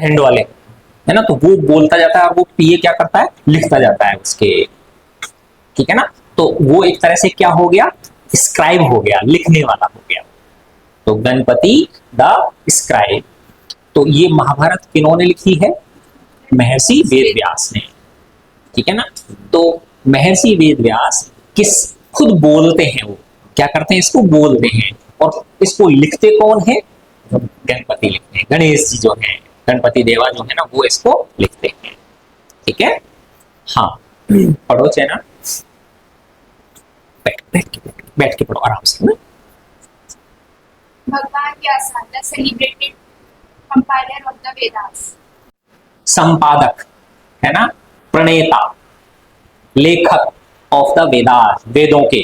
Hand वाले, है ना, तो वो बोलता जाता है और वो पीए क्या करता है, लिखता जाता है उसके, ठीक है ना। तो वो एक तरह से क्या हो गया, स्क्राइब हो गया, लिखने वाला हो गया। तो गणपति द स्क्राइब। तो ये महाभारत किन्होंने लिखी है, महर्षि वेद व्यास ने, ठीक है ना। तो महर्षि वेद व्यास किस, खुद बोलते हैं, वो क्या करते हैं, इसको बोलते हैं, और इसको लिखते कौन है, गणपति लिखते हैं, गणेश जी जो है, गणपति देवा जो है ना, वो इसको लिखते हैं, ठीक है। हाँ, पढ़ो चैना, बैठ के पढ़ो आराम से ना। भगवान Vyasa the celebrated compiler of the Vedas. संपादक है ना, प्रणेता, लेखक ऑफ द वेदास, वेदों के।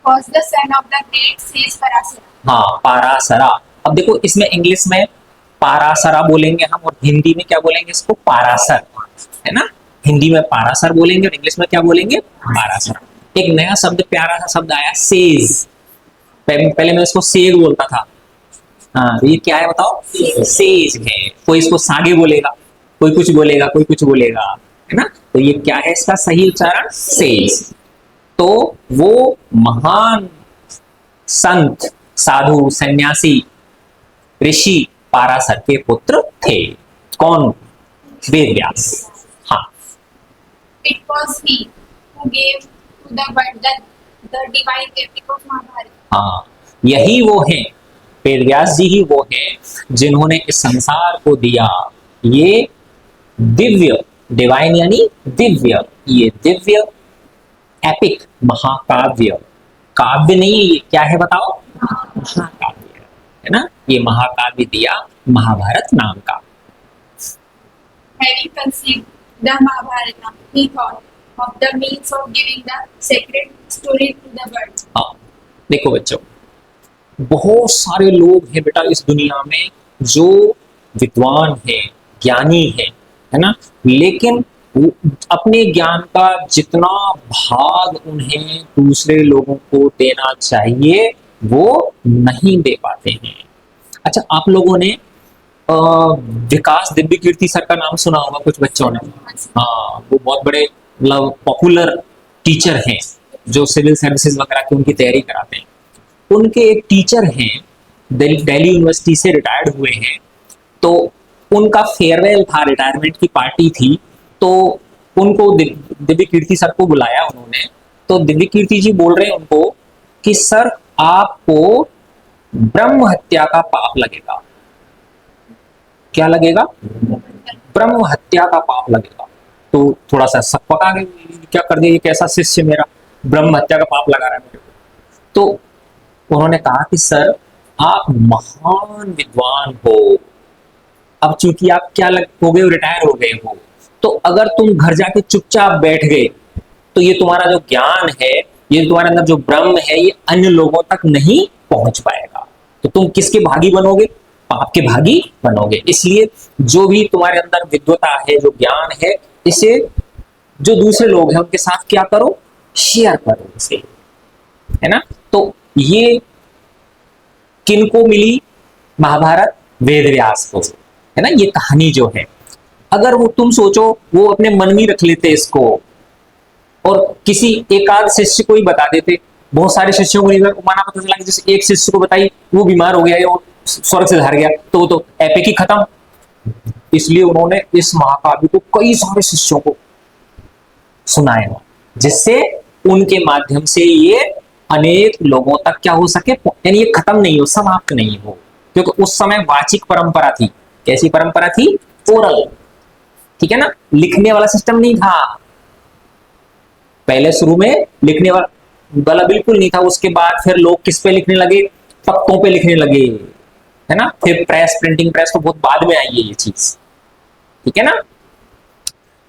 was the son of the great sage Parasara। हाँ, पारासरा। अब देखो इसमें इंग्लिश में पारासरा बोलेंगे हम, और हिंदी में क्या बोलेंगे इसको, पारासर, है ना। हिंदी में पारासर बोलेंगे और इंग्लिश में क्या बोलेंगे, पारासर। एक नया शब्द, प्यारा सा शब्द आया, सेज। पहले मैं इसको सेज बोलता था। हाँ, तो ये क्या है बताओ, सेज है। कोई इसको सागे बोलेगा, कोई कुछ बोलेगा, कोई कुछ बोलेगा, है ना। तो ये क्या है, इसका सही उच्चारण सेज। तो वो महान संत, साधु, सन्यासी, ऋषि पारासर के पुत्र थे। कौन, वेद व्यास। हाँ, It was he who gave to the world the divine epic of Mahabharata। हाँ, यही वो हैं, वेद व्यास जी ही वो हैं जिन्होंने इस संसार को दिया ये दिव्य, डिवाइन यानी दिव्य, ये दिव्य एपिक, महाकाव्य। काव्य नहीं है ये, क्या है बताओ, महाकाव्य, है ना। ये महाकाव्य दिया महाभारत नाम का। Having conceived the Mahabharata, he thought of the means of giving the sacred story to the world। हाँ, देखो बच्चों, बहुत सारे लोग हैं बेटा इस दुनिया में जो विद्वान है, ज्ञानी है ना, लेकिन अपने ज्ञान का जितना भाग उन्हें दूसरे लोगों को देना चाहिए वो नहीं दे पाते हैं। अच्छा, आप लोगों ने विकास दिव्य कीर्ति सर का नाम सुना होगा कुछ बच्चों ने। हाँ, वो बहुत बड़े मतलब पॉपुलर टीचर हैं जो सिविल सर्विसेज वगैरह की उनकी तैयारी कराते हैं। उनके एक टीचर हैं, दिल्ली यूनिवर्सिटी से रिटायर्ड हुए हैं, तो उनका फेयरवेल था, रिटायरमेंट की पार्टी थी, तो उनको दिव्य कीर्ति सर को बुलाया उन्होंने। तो दिव्य कीर्ति जी बोल रहे हैं उनको कि सर आपको ब्रह्म हत्या का पाप लगेगा। क्या लगेगा, ब्रह्म हत्या का पाप लगेगा। तो थोड़ा सा शक पका गए, क्या कर दिया, ये कैसा शिष्य मेरा ब्रह्म हत्या का पाप लगा रहा है मेरे को। तो उन्होंने कहा कि सर आप महान विद्वान हो, अब चूंकि आप क्या हो गए, रिटायर हो गए हो, तो अगर तुम घर जाके चुपचाप बैठ गए तो ये तुम्हारा जो ज्ञान है, ये तुम्हारे अंदर जो ब्रह्म है, ये अन्य लोगों तक नहीं पहुंच पाएगा। तो तुम किसके भागी बनोगे, पाप के भागी बनोगे। इसलिए जो भी तुम्हारे अंदर विद्वता है, जो ज्ञान है, इसे जो दूसरे लोग हैं उनके साथ क्या करो, शेयर करो इसे, है ना। तो ये किनको मिली महाभारत, वेद व्यास को, है ना। ये कहानी जो है, अगर वो तुम सोचो वो अपने मन में रख लेते इसको और किसी एकाध शिष्य को ही बता देते, बहुत सारे शिष्यों को माना, पता चला कि जैसे एक शिष्य को बताई वो बीमार हो गया या वो स्वर्ग से धार गया, तो वो तो एपिक ही खत्म। इसलिए उन्होंने इस महाकाव्य को कई सारे शिष्यों को सुनाया, जिससे उनके माध्यम से ये अनेक लोगों तक क्या हो सके, यानी ये खत्म नहीं हो, समाप्त नहीं हो। क्योंकि उस समय वाचिक परंपरा थी। कैसी परंपरा थी, ओरल, ठीक है ना, लिखने वाला सिस्टम नहीं था। पहले शुरू में लिखने वाला बिल्कुल नहीं था। उसके बाद फिर लोग किस पे लिखने लगे, पत्तों पे लिखने लगे, है ना। फिर प्रेस, प्रिंटिंग प्रेस तो बहुत बाद में आई है ये चीज, ठीक है ना।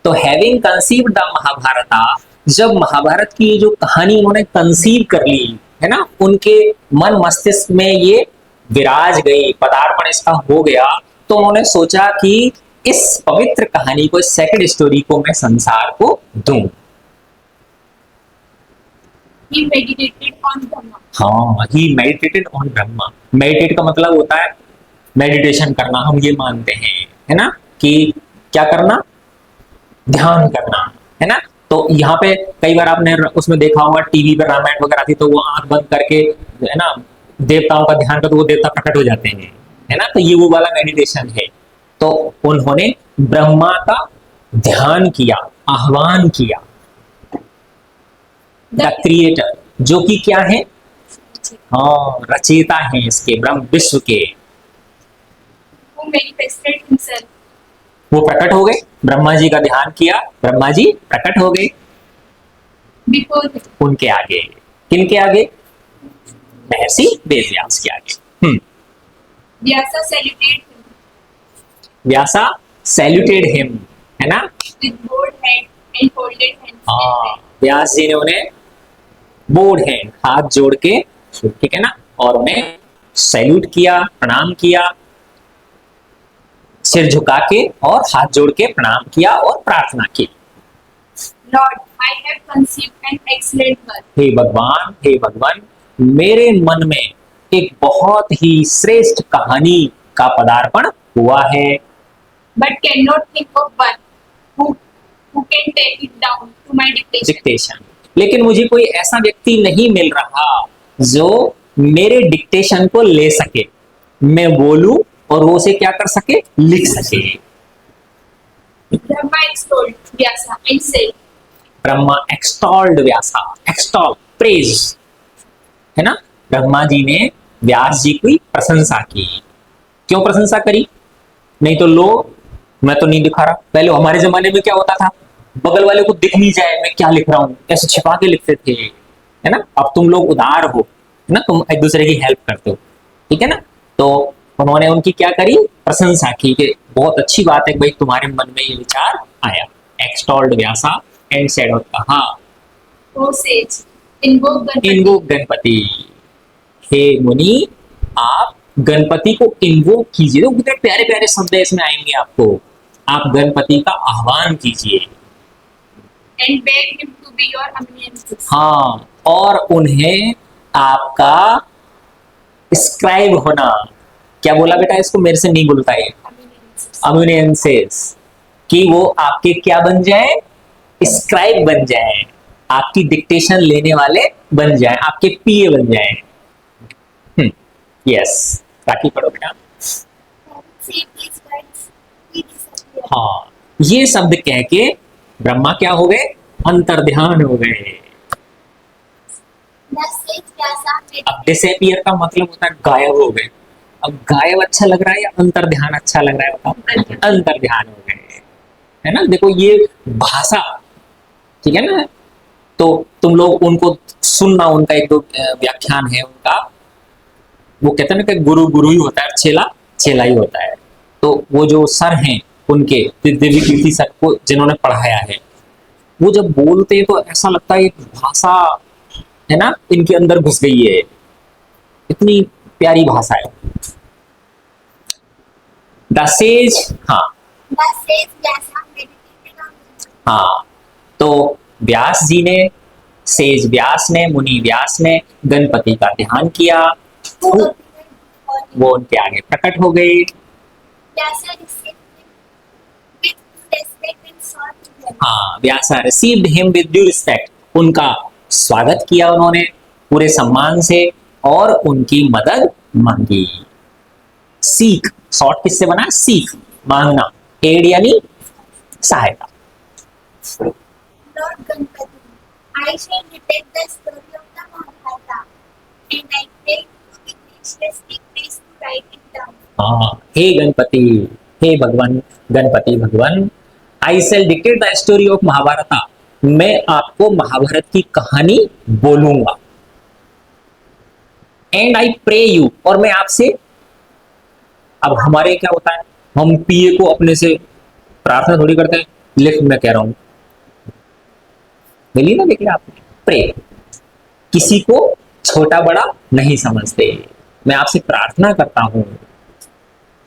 तो हैविंग कंसीव्ड द महाभारता, जब महाभारत की जो कहानी उन्होंने कंसीव कर ली, है ना, उनके मन मस्तिष्क में ये विराज गई, पदार्पण इसका हो गया, तो उन्होंने सोचा कि इस पवित्र कहानी को, इस सेकंड स्टोरी को मैं संसार को दूं। He meditated on Brahma। हाँ, ही मेडिटेटेड ऑन ब्रह्मा। मेडिटेट का मतलब होता है मेडिटेशन करना हम ये मानते हैं, है ना, कि क्या करना, ध्यान करना, है ना। तो यहाँ पे कई बार आपने उसमें देखा होगा टीवी पे रामायण वगैरह आती तो वो आंख बंद करके, है ना, देवताओं का ध्यान कर तो वो देवता प्रकट हो जाते हैं, है ना। तो ये वो वाला मेडिटेशन है। तो उन्होंने ब्रह्मा का ध्यान किया, आह्वान किया, द The क्रिएटर, जो कि क्या है, हाँ, रचयिता है इसके, ब्रह्म विश्व के। who manifested himself वो प्रकट हो गए, ब्रह्मा जी का ध्यान किया, ब्रह्मा जी प्रकट हो गए before him. उनके आगे। किनके आगे? महर्षि वेदव्यास के आगे। Vyasa saluted him Vyasa saluted him, है ना। with bowed head and folded hands. हाँ, व्यास जी ने उन्हें बोर्ड है, हाथ जोड़ के, ठीक है ना, और उन्हें सैल्यूट किया, प्रणाम किया, सिर झुका के और हाथ जोड़ के प्रणाम किया और प्रार्थना की। Lord, I have conceived an excellent birth, हे भगवान, हे भगवान, मेरे मन में एक बहुत ही श्रेष्ठ कहानी का पदार्पण हुआ है, but cannot think of one who can take it down to my dictation. Dictation. लेकिन मुझे कोई ऐसा व्यक्ति नहीं मिल रहा जो मेरे डिक्टेशन को ले सके, मैं बोलूं और वो उसे क्या कर सके, लिख सके। Brahma extolled Vyasa and said, Brahma extolled Vyasa, extol praise, है ना। ब्रह्मा जी ने व्यास जी की प्रशंसा की। क्यों प्रशंसा करी? नहीं तो लो, मैं तो नहीं दिखा रहा। पहले हमारे जमाने में क्या होता था, बगल वाले को दिख नहीं जाए मैं क्या लिख रहा हूँ, ऐसे छिपा के लिखते थे, है ना। अब तुम लोग उदार हो, है ना, तुम एक दूसरे की हेल्प करते हो, ठीक है ना। तो उन्होंने उनकी क्या करी, प्रशंसा की कि बहुत अच्छी बात है भाई तुम्हारे मन में ये विचार आया। एक्सटॉल्ड व्यासा एंड सेड, और कहा, O sage, invoke Ganpati. इनको गणपति, हे मुनि, आप गणपति को इन्वोक कीजिए। तो कितने प्यारे प्यारे शब्द इसमें आएंगे आपको। आप गणपति का आह्वान कीजिए, And beg him to be your amanuensis. हाँ, और उन्हें आपका स्क्राइब होना, क्या बोला बेटा इसको, मेरे से नहीं बोलता है, Amanuensis. अम्यूनियंसेस, कि वो आपके क्या बन जाए, स्क्राइब बन जाए, आपकी डिक्टेशन लेने वाले बन जाए, आपके पीए बन जाए। यस, बाकी पढ़ो बेटा। See these words, he disappeared. हाँ, ये शब्द कह के ब्रह्मा क्या हो गए, अंतर्ध्यान हो गए। The sage Vyasa meditated. अब डिसअपियर का मतलब होता है गायब हो गए। अब गायब अच्छा लग रहा है या अंतर्ध्यान अच्छा लग रहा है, बताओ। अंतर्ध्यान हो गए, है ना। देखो ये भाषा, ठीक है ना। तो तुम लोग उनको सुनना, उनका एक दो व्याख्यान है उनका। वो कहते हैं ना कि गुरु गुरु ही होता है, चेला चेला ही होता है। तो वो जो सर हैं उनके, देवी कीर्ति सर को जिन्होंने पढ़ाया है, वो जब बोलते हैं तो ऐसा लगता है एक भाषा, है ना, इनके अंदर घुस गई है, इतनी प्यारी भाषा है। द सेज, हाँ The sage Vyasa meditated on Ganpati. हाँ, तो व्यास जी ने, सेज व्यास ने, मुनि व्यास ने गणपति का ध्यान किया, Who appeared before him. वो उनके आगे प्रकट हो गए। Vyasa received him with respect and sought to help. हाँ, Vyasa received him with due respect, उनका स्वागत किया उन्होंने पूरे सम्मान से और उनकी मदद मांगी। सीख, शॉर्ट किससे बना, सीख, मांगना, एड यानी सहायता। Lord Ganpati, I shall detect the story of the Mahabharata, and I pray you to be graciously pleased to write it down. हाँ, हे गणपति, हे भगवान, गणपति भगवान, I shall dictate the story of Mahabharata, मैं आपको महाभारत की कहानी बोलूंगा। एंड आई प्रे यू, और मैं आपसे, अब हमारे क्या होता है, हम पीए को अपने से प्रार्थना थोड़ी करते हैं, लिख, मैं कह रहा हूं, मिली ना, देख लिया आपने, प्रे, किसी को छोटा बड़ा नहीं समझते। मैं आपसे प्रार्थना करता हूं,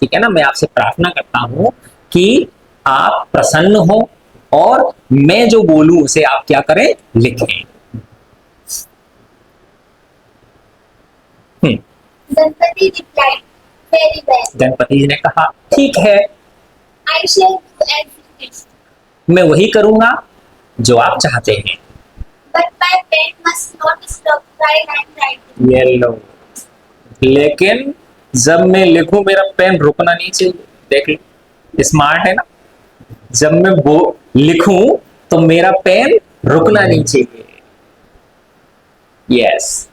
ठीक है ना, मैं आपसे प्रार्थना करता हूं कि आप प्रसन्न हो और मैं जो बोलूं उसे आप क्या करें, लिखें। Ganpati replied, Very well. Ganpati जी ने कहा ठीक है, I shall do as you wish. मैं वही करूंगा जो आप चाहते हैं। But my pen must not stop while I am writing. ये लो, लेकिन जब मैं लिखूं मेरा पेन रुकना नहीं चाहिए। देख लो, स्मार्ट है ना। जब मैं वो लिखूं तो मेरा पेन रुकना नहीं चाहिए। Yes,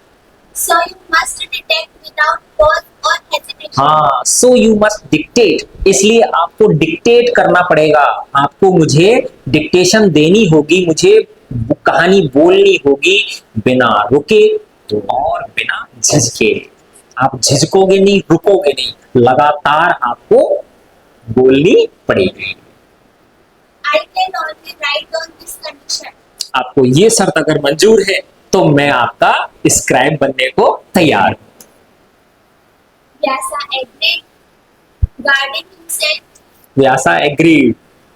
So you must detect without pause or hesitation. हाँ, सो यू मस्ट डिक्टेट, इसलिए आपको डिक्टेट करना पड़ेगा। आपको मुझे डिक्टेशन देनी होगी, मुझे कहानी बोलनी होगी बिना रुके और बिना झिझके। आप झिझकोगे नहीं, रुकोगे नहीं, लगातार आपको बोलनी पड़ेगी। I can only write on this condition. आपको ये शर्त अगर मंजूर है तो मैं आपका स्क्राइब बनने को तैयार हूं। Vyasa agreed. Guarding himself, Vyasa agree,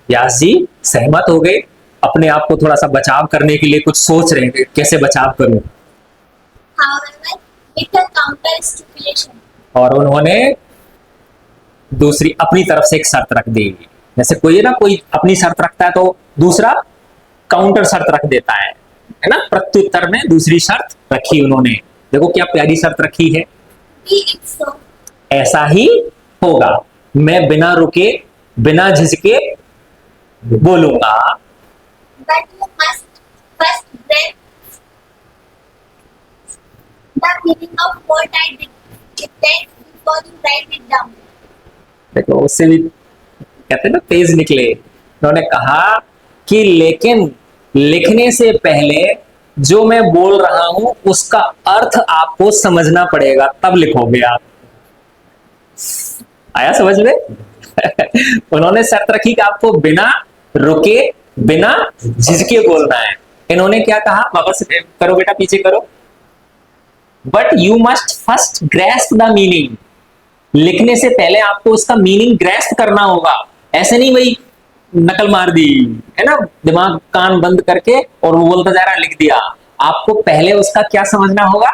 Vyas ji सहमत हो गए। अपने आप को थोड़ा सा बचाव करने के लिए कुछ सोच रहे हैं, कैसे बचाव करूं। however, with a counter stipulation. और उन्होंने दूसरी अपनी तरफ से एक शर्त रख दी। जैसे कोई है ना, कोई अपनी शर्त रखता है तो दूसरा काउंटर शर्त रख देता है ना। प्रत्युत्तर में दूसरी शर्त रखी उन्होंने। देखो क्या प्यारी शर्त रखी है। Be it so. ऐसा ही होगा, मैं बिना रुके बिना झिझके बोलूंगा। But you must first grasp the meaning of what I dictate before you write it down. देखो उससे भी कहते हैं ना तेज निकले। उन्होंने कहा कि लेकिन लिखने से पहले जो मैं बोल रहा हूं उसका अर्थ आपको समझना पड़ेगा, तब लिखोगे आप। आया समझ में? उन्होंने शर्त रखी कि आपको बिना रुके बिना झिझके बोलना है। इन्होंने क्या कहा, वापस करो बेटा, पीछे करो। But you must first grasp the meaning, लिखने से पहले आपको उसका मीनिंग ग्रैस्प करना होगा। ऐसे नहीं भाई नकल मार दी है ना, दिमाग कान बंद करके और वो बोलता जा रहा लिख दिया। आपको पहले उसका क्या समझना होगा,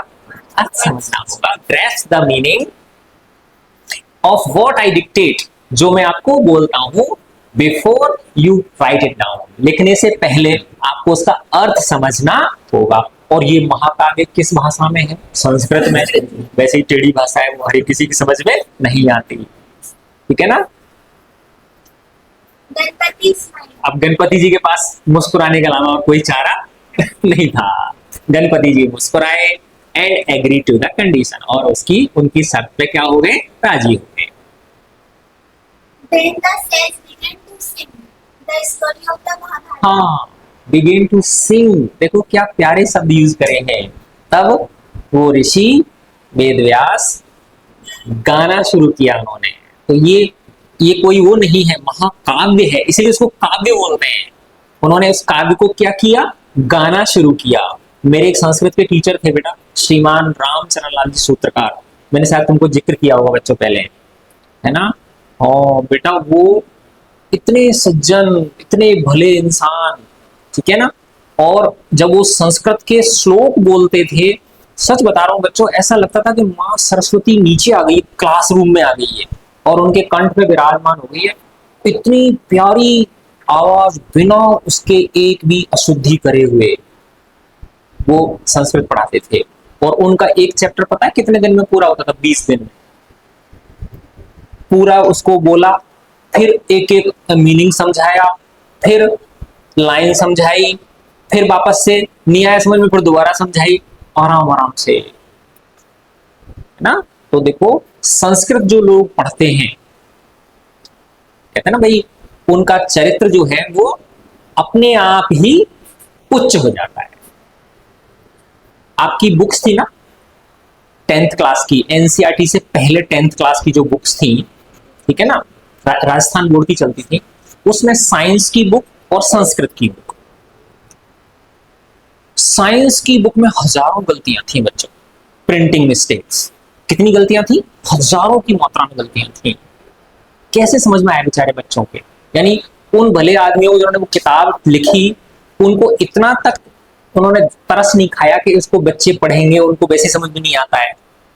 अर्थ समझना होगा। Grasp the meaning of what I dictate, जो मैं आपको बोलता हूं, before you right it down, लिखने से पहले आपको उसका अर्थ समझना होगा। और ये महाकाव्य किस भाषा में है, संस्कृत में। वैसे ही टेढ़ी भाषा है, वो हर किसी की समझ में नहीं आती, ठीक है ना। गणपति smiled. अब गणपति जी के पास मुस्कुराने के अलावा और कोई चारा नहीं था। गणपति जी मुस्कुराए and agree to the condition, और उनकी शर्त पे क्या हो गए, राजी हो गए। Then the sage began to sing the story of the Mahabharata. हाँ, बिगिन टू सिंग, देखो क्या प्यारे शब्द यूज करे हैं। तब वो ऋषि वेदव्यास गाना शुरू किया उन्होंने। तो ये कोई वो नहीं है, महाकाव्य है, इसलिए उसको काव्य बोलते हैं। उन्होंने उस काव्य को क्या किया, गाना शुरू किया। मेरे एक संस्कृत के टीचर थे बेटा, श्रीमान रामचरण लाल जी सूत्रकार। मैंने शायद तुमको जिक्र किया होगा बच्चों पहले, है ना। और बेटा वो इतने सज्जन, इतने भले इंसान, ठीक है ना। और जब वो संस्कृत के श्लोक बोलते थे, सच बता रहा हूँ बच्चों, ऐसा लगता था कि माँ सरस्वती नीचे आ गई, क्लासरूम में आ गई है और उनके कंठ पे विराजमान हो गई है। इतनी प्यारी आवाज, बिना उसके एक भी अशुद्धि करे हुए वो संस्कृत पढ़ाते थे। और उनका एक चैप्टर पता है कितने दिन में पूरा होता था, 20 दिन में पूरा उसको बोला, फिर एक एक मीनिंग समझाया, फिर लाइन समझाई, फिर वापस से नहीं आया समझ में, फिर दोबारा समझाई, आराम आराम से, है ना। तो देखो संस्कृत जो लोग पढ़ते हैं, कहते हैं ना भाई, उनका चरित्र जो है वो अपने आप ही उच्च हो जाता है। आपकी बुक्स थी ना 10th क्लास की, एनसीईआरटी से पहले 10th क्लास की जो बुक्स थी, ठीक है ना, राजस्थान बोर्ड की चलती थी, उसमें साइंस की बुक और संस्कृत की बुक। साइंस की बुक में हजारों गलतियां थी बच्चों, प्रिंटिंग मिस्टेक्स। कितनी गलतियां थी, हजारों की मात्रा में गलतियां थी। कैसे समझ में आया बेचारे बच्चों के। यानी उन भले आदमियों जिन्होंने वो किताब लिखी, उनको इतना तक उन्होंने तरस नहीं खाया कि इसको बच्चे पढ़ेंगे, उनको वैसे समझ में नहीं आता है।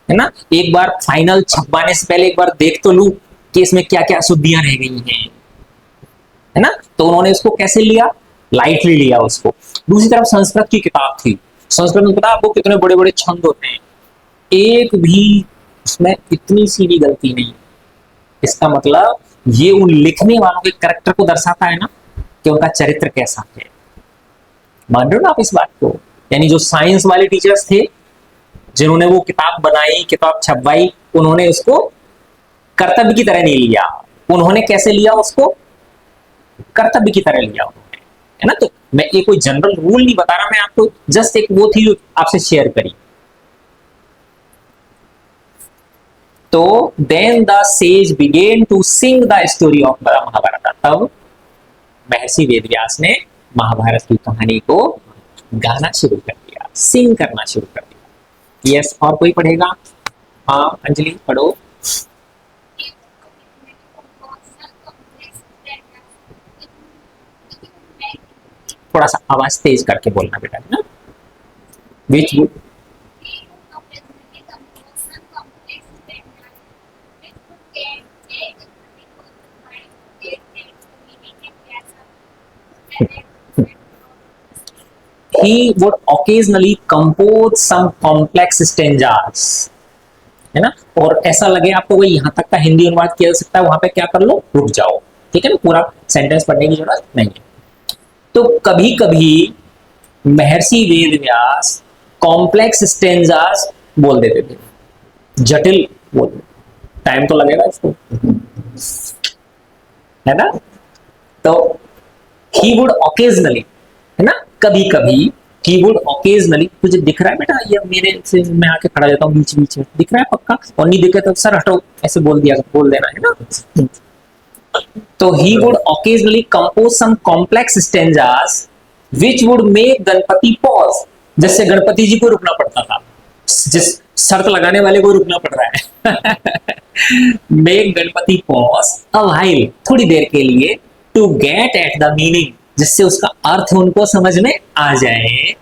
है ना, एक बार फाइनल छपवाने से पहले एक बार देख तो लूं कि इसमें क्या क्या अशुद्धियां रह गई हैं, है ना। तो उन्होंने इसको कैसे लिया, लाइटली लिया उसको। दूसरी तरफ संस्कृत की किताब थी, संस्कृत में पता आपको कितने बड़े बड़े छंद होते हैं, एक भी उसमें इतनी सी भी गलती नहीं। इसका मतलब ये उन लिखने वालों के कैरेक्टर को दर्शाता है ना, कि उनका चरित्र कैसा है। मान रहे हो ना आप इस बात को? यानी जो साइंस वाले टीचर्स थे, जिन्होंने वो किताब बनाई, किताब छपवाई, उन्होंने उसको कर्तव्य की तरह नहीं लिया। उन्होंने कैसे लिया उसको, कर्तव्य की तरह लिया उन्होंने, है ना। तो मैं ये कोई जनरल रूल नहीं बता रहा, मैं आपको जस्ट एक वो थी जो आपसे शेयर करी। तो then the sage began to sing the story of Mahabharata. तब महर्षि वेदव्यास ने महाभारत की कहानी को गाना शुरू कर दिया, सिंग करना शुरू कर दिया। यस, और कोई पढ़ेगा? हाँ अंजलि पढ़ो। थोड़ा सा आवाज तेज करके बोलना बेटा, है ना। विच he would occasionally compose some complex stanzas, है ना। और ऐसा लगे आपको कोई यहाँ तक का हिंदी अनुवाद किया जा सकता है, वहां पे क्या कर लो, रुक जाओ, ठीक है ना, पूरा सेंटेंस पढ़ने की जरूरत नहीं है। तो कभी कभी महर्षि वेदव्यास कॉम्प्लेक्स स्टेंजास बोल देते थे, जटिल बोल, टाइम तो लगेगा इसको, है ना। तो ही वुड ओकेजनली, है ना, कभी कभी ही वुड ओकेजनली, तुझे दिख रहा है बेटा, ये मेरे से मैं आके खड़ा जाता हूँ बीच बीच में, दिख रहा है पक्का, और नहीं दिखे तो सर हटो ऐसे बोल दिया, बोल देना, है ना। तो he would occasionally compose some complex stanzas which would make Ganpati pause, जिससे गणपति जी को रुकना पड़ता था, जिस शर्त लगाने वाले को रुकना पड़ रहा है। Make Ganpati pause a while, थोड़ी देर के लिए, to get at the meaning, जिससे उसका अर्थ उनको समझ में आ जाए।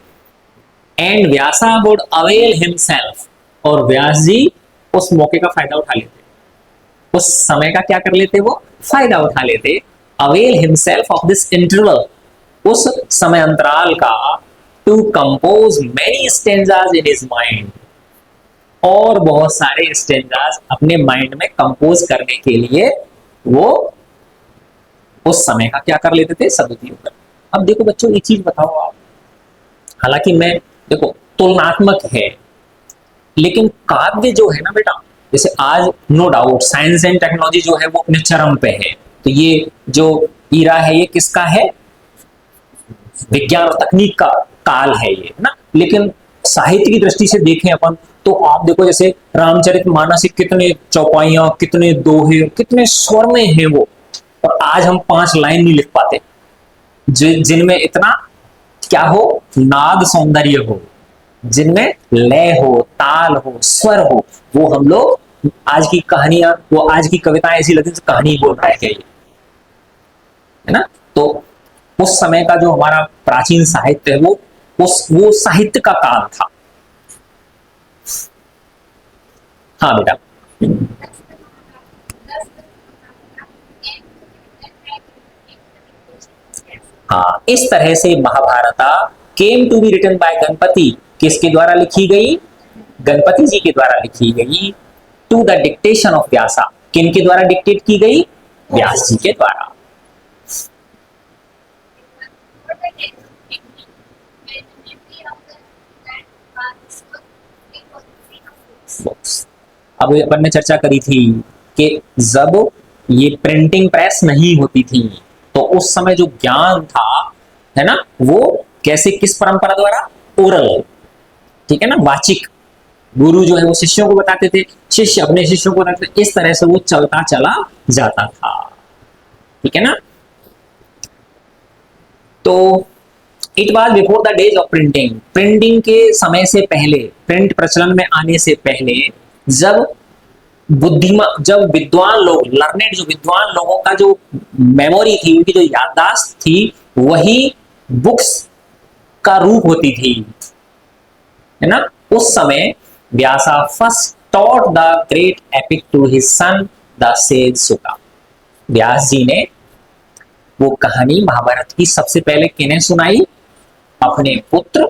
And Vyasa would avail himself, और व्यास जी उस मौके का फायदा उठा लेते, उस समय का क्या कर लेते, वो फायदा उठा लेते। Avail himself of this interval, उस समय अंतराल का, to compose many stanzas in his mind, और बहुत सारे स्टेंजास अपने माइंड में कंपोज करने के लिए वो उस समय का क्या कर लेते थे, सदुपयोग कर। अब देखो बच्चों, एक चीज बताओ आप, हालांकि मैं देखो तुलनात्मक है, लेकिन काव्य जो है ना बेटा, जैसे आज no doubt science and technology जो है वो अपने चरम पे है, तो ये जो ईरा है ये किसका है, विज्ञान और तकनीक का काल है ये, है ना। लेकिन साहित्य की दृष्टि से देखें अपन, तो आप देखो जैसे रामचरितमानस, कितने चौपाइयां, कितने दोहे, कितने स्वर में है वो, और आज हम 5 लाइन नहीं लिख पाते, जिनमें इतना क्या हो, नाद सौंदर्य हो, जिनमें लय हो, ताल हो, स्वर हो, वो हम लोग आज की कहानियां, वो आज की कविताएं ऐसी लगती है कहानी बोल रहा है, है ना। तो उस समय का जो हमारा प्राचीन साहित्य है वो साहित्य का काल था। हाँ बेटा, हाँ, इस तरह से Mahabharata came to be written by Ganapati, किसके द्वारा लिखी गई, गणपति जी के द्वारा लिखी गई, to the dictation of Vyasa, किन के द्वारा डिक्टेट की गई, व्यास जी के द्वारा। अब अपन ने चर्चा करी थी कि जब ये प्रिंटिंग प्रेस नहीं होती थी, तो उस समय जो ज्ञान था, है ना, वो कैसे, किस परंपरा द्वारा, ओरल, ठीक है ना, वाचिक, गुरु जो है वो शिष्यों को बताते थे, शिष्य अपने शिष्यों को बताते थे, इस तरह से वो चलता चला जाता था, ठीक है ना। तो it was before the days of printing, printing के समय से पहले, प्रिंट प्रचलन में आने से पहले, जब बुद्धिमान, जब विद्वान लोग, लर्नेड, जो विद्वान लोगों का जो मेमोरी थी, उनकी जो याददाश्त थी, वही बुक्स का रूप होती थी, है ना। उस समय Vyasa first taught the great epic to his son the sage Suka। व्यास जी ने वो कहानी महाभारत की सबसे पहले किन्हें सुनाई? अपने पुत्र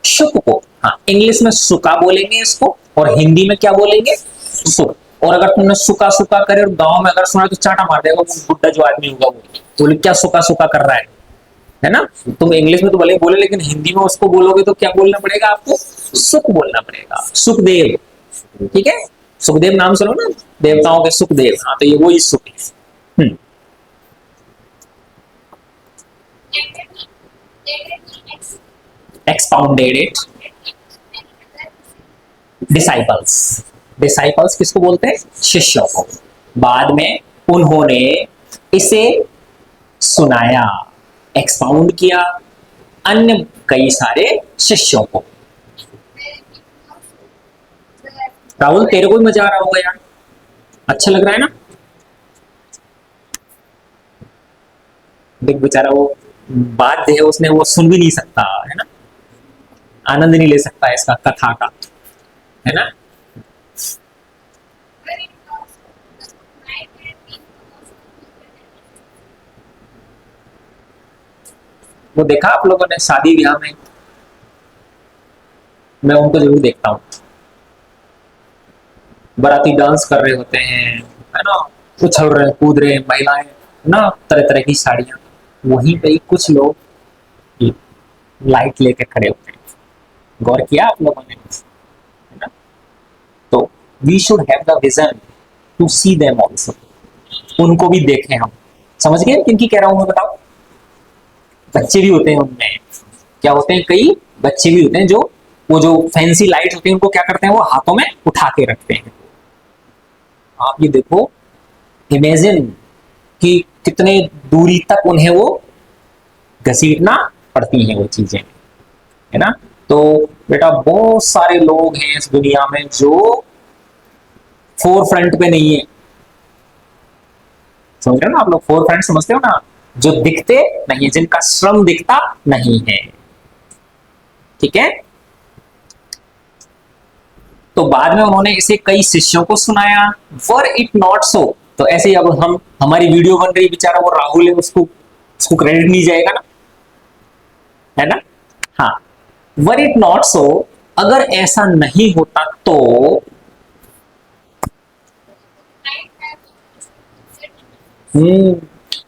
शुक को। हाँ, इंग्लिश में सुका बोलेंगे इसको, और हिंदी में क्या बोलेंगे? सुक। और अगर तुमने सुका सुका करे और गांव में अगर सुना तो चाटा मार देगा वो बुड्ढा जो आदमी होगा, वो बोले क्या सुका सुका कर रहा है ना। तुम इंग्लिश में तो भले बोले, लेकिन हिंदी में उसको बोलोगे तो क्या बोलना पड़ेगा आपको? सुख बोलना पड़ेगा। सुखदेव, ठीक है, सुखदेव नाम सुनो ना, देवताओं के सुखदेव। हाँ, तो ये वही सुख है। Expounded it disciples. डिसाइपल्स किसको बोलते हैं? शिष्यों को। बाद में उन्होंने इसे सुनाया, एक्सपाउंड किया अन्य कई सारे शिष्यों को। राहुल, तेरे को भी मजा आ रहा होगा यार, अच्छा लग रहा है ना? देख बेचारा वो बाध्य है, उसने वो सुन भी नहीं सकता है ना, आनंद नहीं ले सकता इसका कथा का, है ना। वो देखा आप लोगों ने शादी ब्याह में? मैं उनको जरूर देखता हूँ, बाराती डांस कर रहे होते हैं, है ना, उछल रहे कूद रहे महिलाएं ना, तरह तरह की साड़ियां, वहीं पे ही कुछ लोग लाइट लेके खड़े होते हैं। गौर किया आप लोगों ने? है ना। तो we should have the vision to see them also, उनको भी देखें हम। समझ गए किनकी कह रहा हूं मैं? बताओ। बच्चे भी होते हैं उनमें, क्या होते हैं, कई बच्चे भी होते हैं जो वो जो फैंसी लाइट होती है उनको क्या करते हैं, वो हाथों में उठा के रखते हैं। आप ये देखो, इमेजिन कि कितने दूरी तक उन्हें वो घसीटना पड़ती हैं वो चीजें, है ना। तो बेटा बहुत सारे लोग हैं इस दुनिया में जो फोर फ्रंट पे नहीं है। समझ रहे हो ना आप लोग? फोर फ्रंट समझते हो ना? जो दिखते नहीं, जिनका श्रम दिखता नहीं है, ठीक है। तो बाद में उन्होंने इसे कई शिष्यों को सुनाया। वर इट नॉट सो, तो ऐसे ही अब हम, हमारी वीडियो बन रही, बेचारा वो राहुल है, उसको क्रेडिट नहीं जाएगा ना, है ना। हाँ, वर इट नॉट सो, अगर ऐसा नहीं होता तो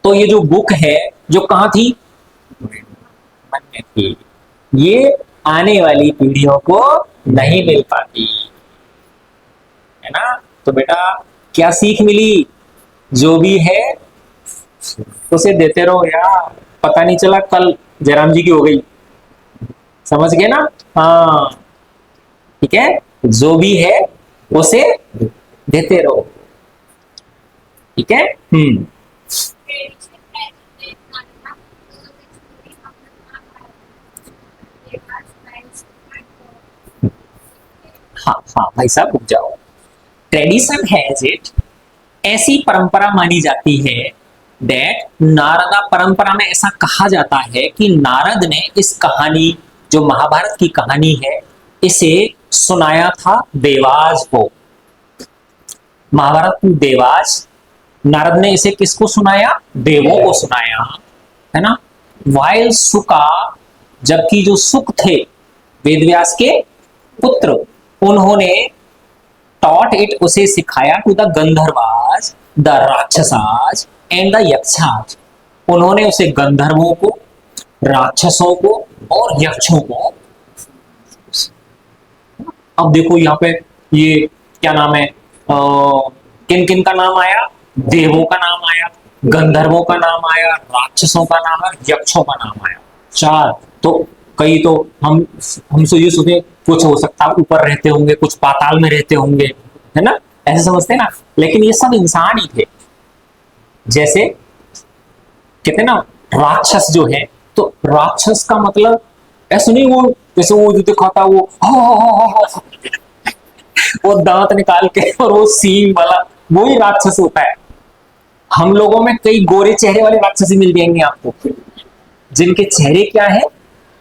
तो ये जो बुक है जो कहां थी? मन में थी, ये आने वाली पीढ़ियों को नहीं मिल पाती, है ना। तो बेटा क्या सीख मिली? जो भी है उसे देते रहो यार, पता नहीं चला कल जयराम जी की हो गई। समझ गए ना? हाँ, ठीक है, जो भी है उसे देते रहो, ठीक है। हाँ हाँ भाई साहब रुक जाओ। ट्रेडिशन हैज इट, ऐसी परंपरा मानी जाती है, दैट नारदा, परंपरा में ऐसा कहा जाता है कि नारद ने इस कहानी, जो महाभारत की कहानी है, इसे सुनाया था देवाज को। महाभारत की देवाज, नारद ने इसे किसको सुनाया? देवों को सुनाया, है ना। वाइल सुका, जबकि जो सुक थे वेदव्यास के पुत्र, उन्होंने टॉट इट, उसे सिखाया, to the Gandharvas, the Rakshasas and the Yakshas, उन्होंने उसे गंधर्वों को, राक्षसों को और यक्षों को। अब देखो यहाँ पे ये क्या नाम है, किन किन का नाम आया? देवों का नाम आया, गंधर्वों का नाम आया, राक्षसों का नाम आया, यक्षों का नाम आया, चार। तो कई तो हम ये सोचते कुछ हो सकता है ऊपर रहते होंगे, कुछ पाताल में रहते होंगे, है ना, ऐसे समझते ना, लेकिन ये सब इंसान ही थे। जैसे कहते ना राक्षस जो है, तो राक्षस का मतलब ऐसा नहीं वो जैसे वो जो दिखाता वो दांत निकाल के और वो सींग वाला, वो ही राक्षस होता है। हम लोगों में कई गोरे चेहरे वाले राक्षस ही मिल जाएंगे आपको, जिनके चेहरे क्या है,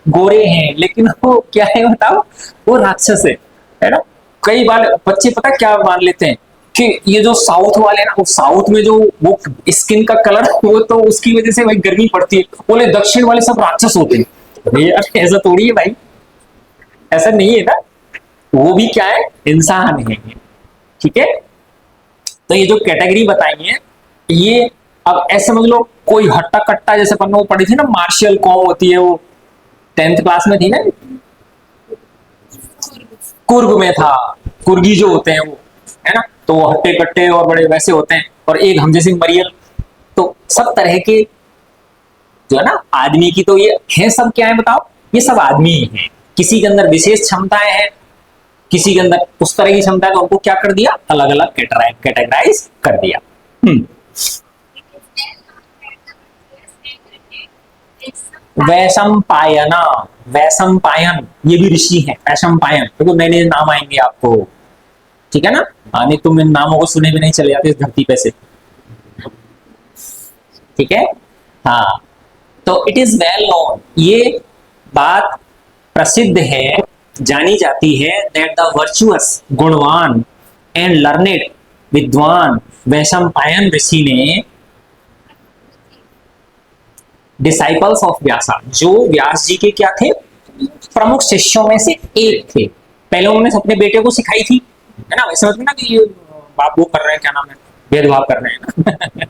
गोरे हैं, लेकिन वो क्या है बताओ, वो राक्षस है ना। कई बार बच्चे पता क्या मान लेते हैं कि ये जो साउथ वाले हैं ना, वो साउथ में जो वो स्किन का कलर वो तो उसकी वजह से भाई गर्मी पड़ती है, बोले दक्षिण वाले सब राक्षस होते हैं। अरे यार ऐसा थोड़ी है भाई, ऐसा नहीं है ना, वो भी क्या है, इंसान है। ठीक है, तो ये जो कैटेगरी बताई है ये, अब ऐसे समझ लो कोई हट्टा कट्टा, जैसे अपन वो पढ़ी थी ना मार्शल कौम होती है, वो 10th क्लास में थी ना, कुर्ग में था, कुर्गी जो होते हैं वो, है ना, तो वो हट्टे कट्टे और बड़े वैसे होते हैं, और एक हम जैसे मरियल, तो सब तरह के जो है ना आदमी की, तो ये है सब क्या है बताओ, ये सब आदमी ही है। किसी के अंदर विशेष क्षमताएं हैं, किसी के अंदर उस तरह की क्षमता है, तो हमको क्या कर दिया, अलग अलग कैटेगराइज कर दिया। वैशंपायना, वैशंपायन, ये भी ऋषि है, वैशंपायन, देखो नए नए नाम आएंगे आपको, ठीक है ना, नहीं तुम इन नामों को सुने भी नहीं चले जाते इस धरती पे से, ठीक है। हाँ, तो इट इज वेल नोन, ये बात प्रसिद्ध है, जानी जाती है, दैट द वर्चुअस, गुणवान एंड लर्नेड, विद्वान वैशंपायन ऋषि ने, डिसाइपल्स ऑफ व्यासा, जो व्यास जी के क्या थे, प्रमुख शिष्यों में से एक थे। पहले उन्होंने अपने बेटे को सिखाई थी, है ना, वैसे मतलब ना कि ये बाप वो कर रहे हैं, क्या नाम है, भेदभाव कर रहे हैं ना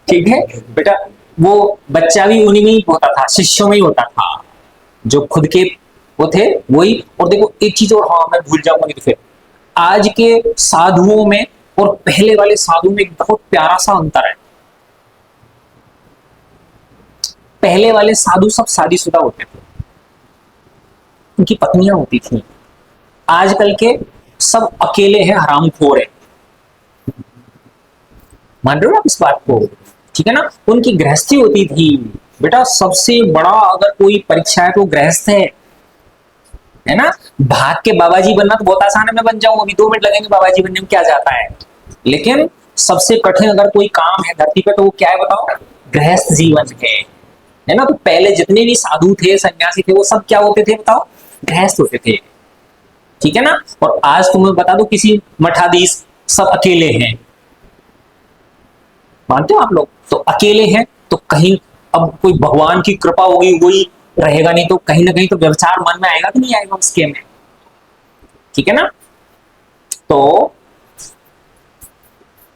ठीक है बेटा, वो बच्चा भी उन्हीं में ही होता था, शिष्यों में ही होता था, जो खुद के वो थे वही। और देखो एक चीज और, हाँ मैं भूल जाऊंगा नहीं तो फिर, आज के साधुओं में और पहले वाले साधुओं में एक बहुत प्यारा सा अंतर है। पहले वाले साधु सब शादीशुदा होते थे, उनकी पत्नियां होती थी, आजकल के सब अकेले हैं, हरामखोर है, मान रहे हो आप इस बात को, ठीक है ना। उनकी गृहस्थी होती थी, बेटा सबसे बड़ा अगर कोई परीक्षा है तो गृहस्थ है ना। भाग के बाबा जी बनना तो बहुत आसान है, मैं बन जाऊं, अभी 2 मिनट लगेंगे बाबा जी बनने में, क्या जाता है। लेकिन सबसे कठिन अगर कोई काम है धरती पे तो वो क्या है बताओ, गृहस्थ जीवन है ना। तो पहले जितने भी साधु थे, सन्यासी थे, वो सब क्या होते थे बताओ, गृहस्थ होते थे, ठीक है ना। और आज तुम्हें बता दो किसी मठाधीश सब अकेले हैं, मानते हो आप लोग, तो अकेले हैं, तो कहीं अब कोई भगवान की कृपा होगी वही रहेगा, नहीं तो कहीं ना कहीं तो व्यवचार मन में आएगा कि नहीं आएगा उसके में, ठीक है ना। तो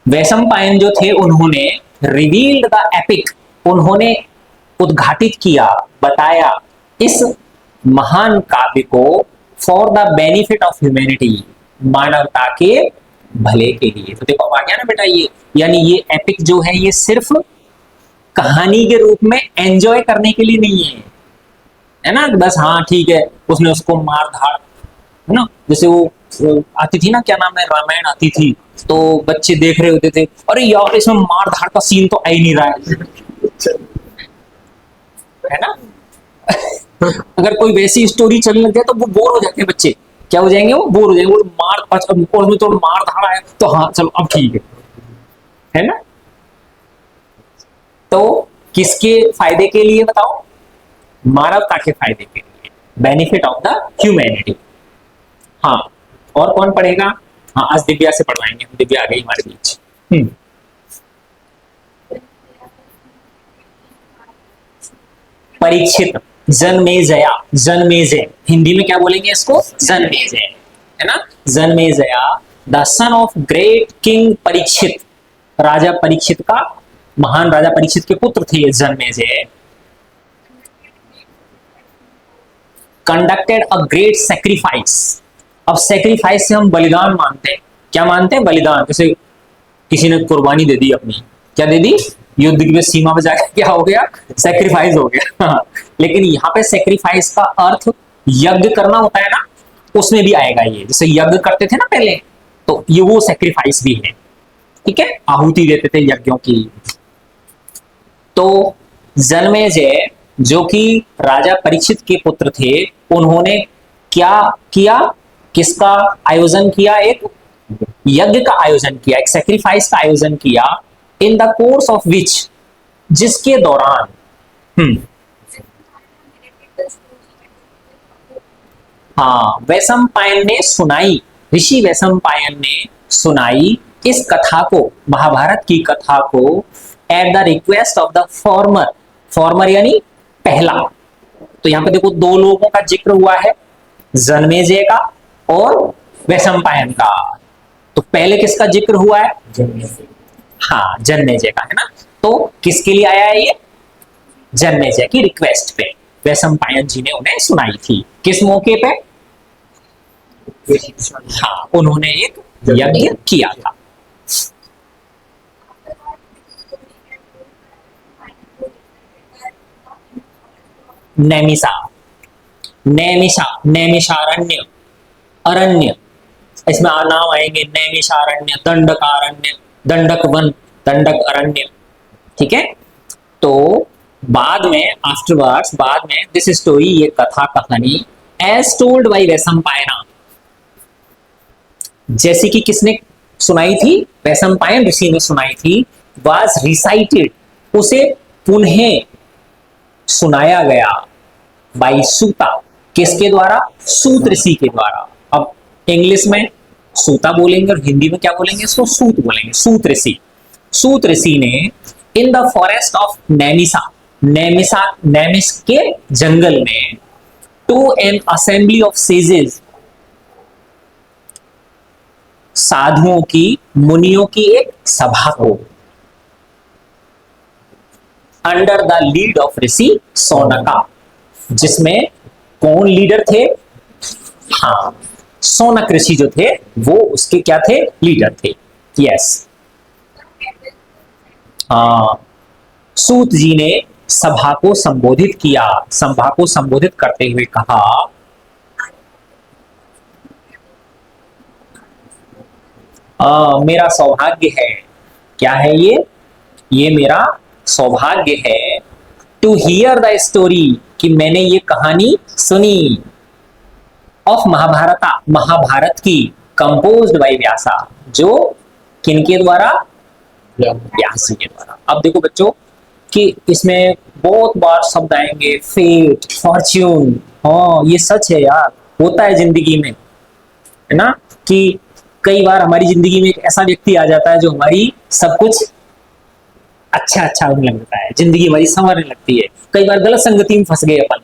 वैशंपायन जो थे, उन्होंने रिवील्ड द एपिक, उन्होंने उद्घाटित किया, बताया इस महान काव्य को, for the benefit of humanity, मानवता के भले के लिए। तो देखो आ गया ना बेटा ये, यानी ये एपिक जो है ये सिर्फ कहानी के रूप में एंजॉय करने के लिए नहीं है ना, बस हाँ ठीक है उसने उसको मार धाड़, है ना, जैसे वो आती थी ना, क्या नाम है, रामायण आती थी, तो बच्चे देख रहे होते थे, अरे यार इसमें मार धाड़ का सीन तो आ ही नहीं रहा है ना अगर कोई वैसी स्टोरी चलने लग जाए तो वो बोर हो जाते हैं बच्चे, क्या हो जाएंगे, वो बोर हो जाएंगे, वो मार, अच्छा और उसमें तो मार धाड़ आया तो हाँ चलो अब ठीक है ना। तो किसके फायदे के लिए बताओ, मानवता के फायदे के लिए, बेनिफिट ऑफ द ह्यूमैनिटी। हाँ, और कौन पढ़ेगा, हाँ आज दिव्या से पढ़वाएंगे, दिव्या आ गई हमारे बीच। परीक्षित, जन्मेजया, जन्मेजय, हिंदी में क्या बोलेंगे इसको, जन्मेजय, है ना, Janamejaya, the son of great king Parikshit, राजा परीक्षित का, महान राजा परीक्षित के पुत्र थे ये Janamejaya. Conducted a great sacrifice, अब सेक्रीफाइस से हम बलिदान मानते हैं, क्या मानते हैं, बलिदान, जैसे किसी ने कुर्बानी दे दी अपनी, क्या दे दी, युद्ध की सीमा पे जाकर क्या हो गया, सेक्रीफाइस हो गया लेकिन यहाँ पे सेक्रीफाइस का अर्थ यज्ञ करना होता है ना, उसमें भी आएगा ये, जैसे यज्ञ करते थे ना पहले, तो ये वो सेक्रीफाइस भी है, ठीक है, आहुति देते थे यज्ञों की। तो जन्मेजय जो कि राजा परीक्षित के पुत्र थे, उन्होंने क्या किया, किसका आयोजन किया, एक यज्ञ का आयोजन किया, एक सेक्रीफाइस का आयोजन किया, in the course of which, जिसके दौरान हाँ वैशंपायन ने सुनाई ऋषि वैशंपायन ने सुनाई इस कथा को, महाभारत की कथा को, at the request of the former, farmer यानी पहला। तो यहां पे देखो दो लोगों का जिक्र हुआ है, जन्मेजय का और वैशंपायन का। तो पहले किसका जिक्र हुआ है? हाँ, जन्मेजय का, है ना। तो किसके लिए आया है ये? जन्मेजय की रिक्वेस्ट पे वैशंपायन जी ने उन्हें सुनाई थी। किस मौके पे? हाँ, उन्होंने एक यज्ञ किया था। नैमिषा, नैमिषा, नैमिषारण्य, अरण्य, इसमें नाम आएंगे नैमिषारण्य, दंडकारण्य, दंडक वन, दंडक अरण्य। ठीक है। तो बाद में, आफ्टरवर्ड्स, बाद में दिस स्टोरी, ये कथा कहानी, एज टोल्ड बाय वैशंपायना, जैसे कि किसने सुनाई थी? वैशंपायन ऋषि ने सुनाई थी। वाज रिसाइटेड, उसे पुनः सुनाया गया। बाई सूता, किसके द्वारा? सूत ऋषि के द्वारा। अब इंग्लिश में सूता बोलेंगे और हिंदी में क्या बोलेंगे? इसको सूत बोलेंगे, सूत ऋषि। सूत ऋषि ने in the forest of Naimisha, Naimisha, Naimisha के जंगल में, to an assembly of sages, साधुओं की, मुनियों की एक सभा को, under the lead of rishi Saunaka, जिसमें कौन लीडर थे? हाँ, सौनक ऋषि जो थे वो उसके क्या थे? लीडर थे। यस। हाँ, सूत जी ने सभा को संबोधित किया। सभा को संबोधित करते हुए कहा, मेरा सौभाग्य है। क्या है ये? ये मेरा सौभाग्य है, टू हियर द स्टोरी, कि मैंने ये कहानी सुनी, ऑफ महाभारता, महाभारत की, कंपोज्ड बाय व्यासा, जो किनके द्वारा? व्यास जी के द्वारा। अब देखो बच्चों कि इसमें बहुत बार शब्द आएंगे, फेट, फॉर्च्यून। हाँ, ये सच है यार, होता है जिंदगी में, है ना, कि कई बार हमारी जिंदगी में एक ऐसा व्यक्ति आ जाता है जो हमारी सब कुछ अच्छा अच्छा होने लगता है, जिंदगी हमारी संवरने लगती है। कई बार गलत संगति में फंस गए अपन,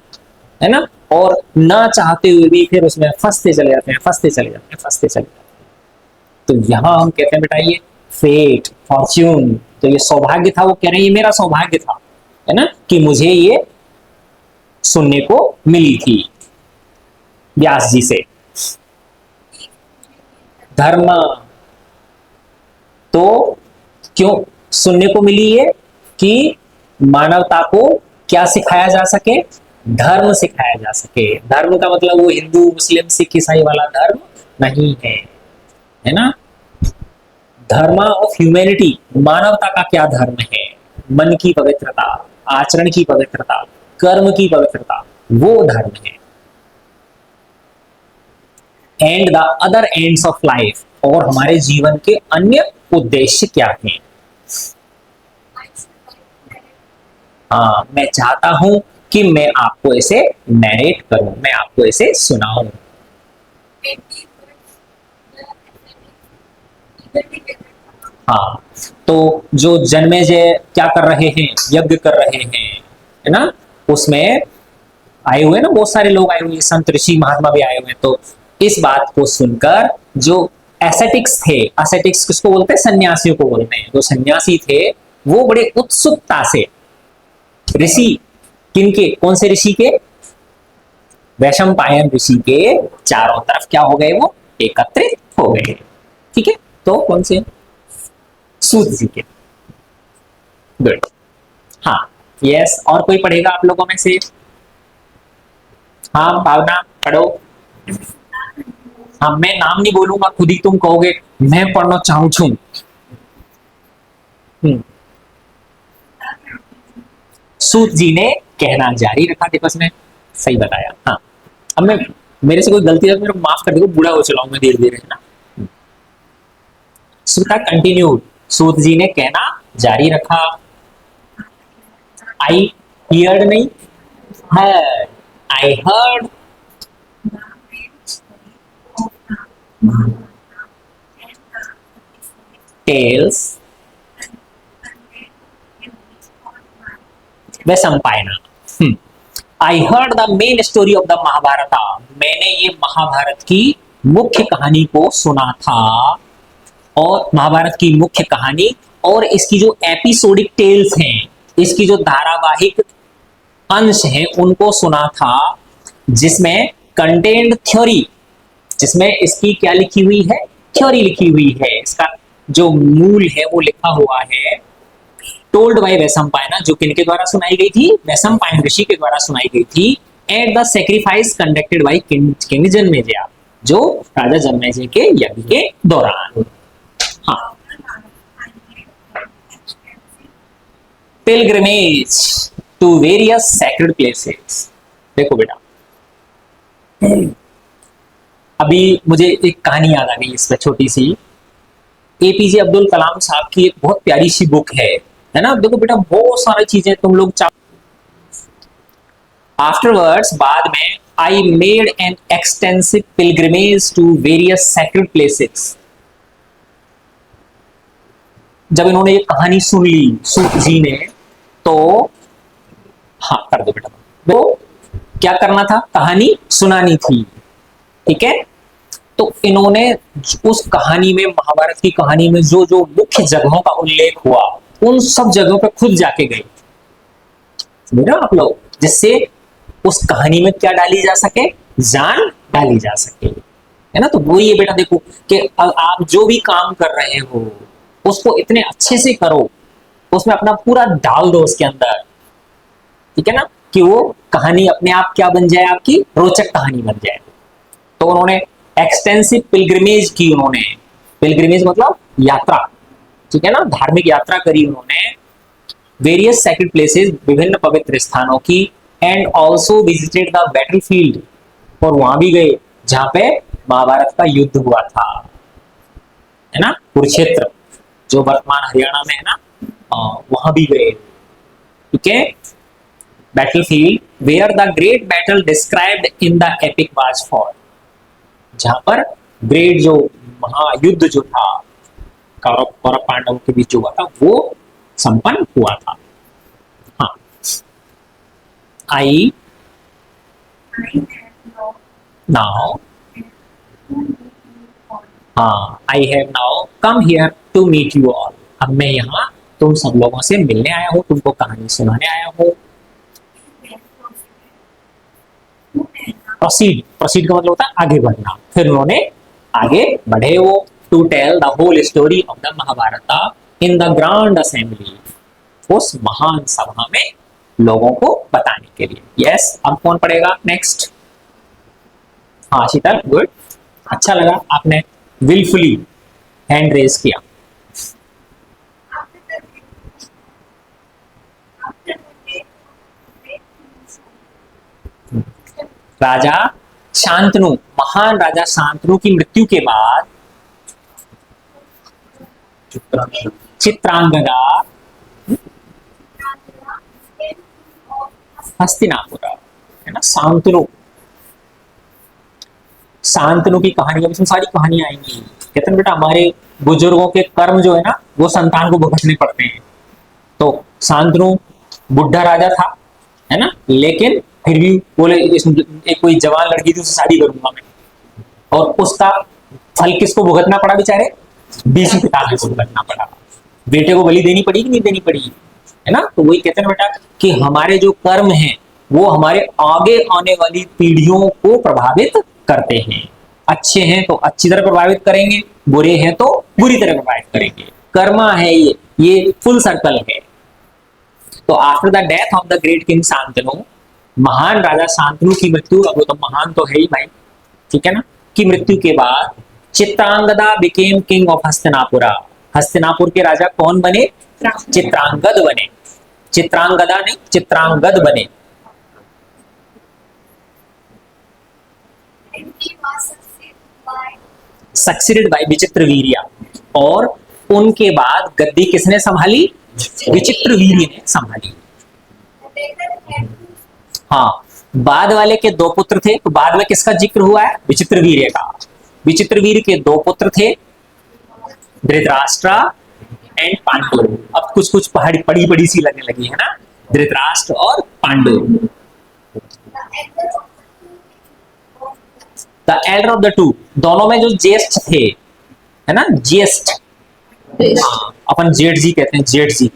है ना, और ना चाहते हुए भी फिर उसमें फंसते चले जाते हैं, फंसते चले जाते हैं, फंसते चले जाते हैं। तो यहां हम कहते हैं बेटा ये फेट, फॉर्च्यून, तो ये सौभाग्य था। वो कह रहे हैं ये मेरा सौभाग्य था, है ना, कि मुझे ये सुनने को मिली थी व्यास जी से। धर्म, तो क्यों सुनने को मिली है? कि मानवता को क्या सिखाया जा सके? धर्म सिखाया जा सके। धर्म का मतलब वो हिंदू, मुस्लिम, सिख, ईसाई वाला धर्म नहीं है ना। धर्म ऑफ ह्यूमैनिटी, मानवता का क्या धर्म है? मन की पवित्रता, आचरण की पवित्रता, कर्म की पवित्रता, वो धर्म है। And the other ends of life, और हमारे जीवन के अन्य उद्देश्य क्या हैं? हाँ, मैं चाहता हूं कि मैं आपको इसे नरेट करूं, मैं आपको इसे सुनाऊं। हाँ, तो जो जन्मेजय क्या कर रहे हैं? यज्ञ कर रहे हैं, है ना। उसमें आए हुए ना बहुत सारे लोग आए हुए, संत, ऋषि, महात्मा भी आए हुए हैं। तो इस बात को सुनकर जो एसेटिक्स थे, एसेटिक्स किसको बोलते हैं? सन्यासियों को बोलते हैं। जो सन्यासी थे वो बड़े उत्सुकता से ऋषि, किनके, कौन से ऋषि के? वैशंपायन ऋषि के चारों तरफ क्या हो गए? वो एकत्रित हो गए। ठीक है, तो कौन से? सूत जी के। गुड। हाँ, यस। और कोई पढ़ेगा आप लोगों में से? हाँ, भावना पढ़ो। हाँ, मैं नाम नहीं बोलूंगा, खुद ही तुम कहोगे मैं पढ़ना चाहूं छू। सूत जी ने कहना जारी रखा। देखो इसमें सही बताया। हाँ, अब मैं, मेरे से कोई गलती है तो मेरे को माफ कर दो, बूढ़ा हो चला हूं मैं धीरे धीरे, है ना। सूता कंटिन्यूड, सूत जी ने कहना जारी रखा। आई हियर्ड नहीं, heard, I heard tales Vaishampayana. I heard the main story of the Mahabharata, मैंने ये महाभारत की मुख्य कहानी को सुना था, और महाभारत की मुख्य कहानी और इसकी जो एपिसोडिक टेल्स हैं, इसकी जो धारावाहिक अंश हैं, उनको सुना था, जिसमें कंटेंट थ्योरी, जिसमें इसकी क्या लिखी हुई है, थ्योरी लिखी हुई है, इसका जो मूल है वो लिखा हुआ है। टोल्ड बाय वैशंपायना, जो किनके द्वारा सुनाई गई थी, वैशंपायन ऋषि के द्वारा सुनाई गई थी। At the sacrifice conducted by king Janamejaya, जो राजा जन्मेजय के यज्ञ के दौरान। हाँ, pilgrimage to various sacred places. देखो बेटा, अभी मुझे एक कहानी याद आ गई इसमें, छोटी सी। एपीजे अब्दुल कलाम साहब की एक बहुत प्यारी सी बुक है ना। देखो बेटा, बहुत सारी चीजें तुम लोग आफ्टरवर्ड्स, बाद में, I made an extensive pilgrimage to various sacred places. जब इन्होंने ये कहानी सुन ली सूत जी ने, तो हाँ कर दो बेटा, वो क्या करना था, कहानी सुनानी थी, ठीक है। तो इन्होंने उस कहानी में, महाभारत की कहानी में जो जो मुख्य जगहों का उल्लेख हुआ, उन सब जगहों पर खुद जाके गए, समझ रहे हो आप लोग, जिससे उस कहानी में क्या डाली जा सके, जान डाली जा सके, है ना। तो वो ये बेटा देखो कि आप जो भी काम कर रहे हो उसको इतने अच्छे से करो, उसमें अपना पूरा डाल दो उसके अंदर, ठीक है ना, कि वो कहानी अपने आप क्या बन जाए, आपकी रोचक कहानी बन जाए। तो उन्होंने एक्सटेंसिव पिलग्रिमेज की, उन्होंने पिलग्रिमेज मतलब यात्रा, ठीक है ना, धार्मिक यात्रा करी उन्होंने वेरियस सैक्रेड प्लेसेस, विभिन्न पवित्र स्थानों की। And also visited the battlefield, और वहां भी गए जहां पे महाभारत का युद्ध हुआ था, है ना, कुरुक्षेत्र, जो वर्तमान हरियाणा में है ना, वहां भी गए, ठीक है। Battlefield where the great battle described in the epic was fought, जहां पर ग्रेट जो महायुद्ध जो था कौरव और पांडवों के बीच जो हुआ था, वो संपन्न हुआ था। हाँ, आई नाउ, हाँ, I have now come here to meet you all, अब मैं यहाँ तुम सब लोगों से मिलने आया हूँ, तुमको कहानी सुनाने आया हूँ। प्रोसीड, प्रोसीड का मतलब होता है आगे बढ़ना। फिर उन्होंने आगे बढ़े वो, to tell the whole story of the Mahabharata in the grand assembly, उस महान सभा में लोगों को बताने के लिए। यस, अब कौन पढ़ेगा नेक्स्ट? हाँ शीतल, गुड, अच्छा लगा आपने विलफुली हैंड रेज किया। राजा शांतनु, महान राजा शांतनु की मृत्यु के बाद चित्रांगदा हस्तिनापुर, है ना, शांतनु, शांतनु की कहानी, इसमें सारी कहानियां आएंगी। कहते हैं बेटा, हमारे बुजुर्गों के कर्म जो है ना, वो संतान को भुगतने पड़ते हैं। तो शांतनु बुढ़ा राजा था, है ना, लेकिन फिर भी बोले एक कोई जवान लड़की थी, उससे शादी करूंगा मैं, और उसका फल किसको भुगतना पड़ा बेचारे? बीच पिता को भुगतना पड़ा। बेटे को बलि देनी पड़ी कि नहीं देनी पड़ी, है ना। तो वही कहते हैं बेटा कि हमारे जो कर्म हैं वो हमारे आगे आने वाली पीढ़ियों को प्रभावित करते हैं। अच्छे हैं तो अच्छी तरह प्रभावित करेंगे, बुरे हैं तो बुरी तरह प्रभावित करेंगे। कर्मा है ये फुल सर्कल है। तो after the death of the great king Shantanu, महान राजा शांतनु की मृत्यु, अब वो तो महान तो है ही भाई, ठीक है ना, की मृत्यु के बाद Chitrangada became king of Hastinapura, Hastinapur के राजा कौन बने? चित्रांगद बने, चित्रांगदा नहीं, चित्रांगद बने। सक्सीडेड बाय विचित्रवीर्य, और उनके बाद गद्दी किसने संभाली? विचित्रवीर्य ने संभाली। हाँ, बाद वाले के दो पुत्र थे, तो बाद में किसका जिक्र हुआ है? विचित्रवीर्य का। विचित्रवीर्य के दो पुत्र थे, धृतराष्ट्र एंड पांडु। अब कुछ कुछ पहाड़ी बड़ी बड़ी सी लगने लगी है ना, धृतराष्ट्र और Pandu. The Elder of the two, दोनों में जो ज्येष्ठ थे, है ना, ज्येष्ठ, हाँ, अपन जेठ जी कहते हैं, जेठ जी,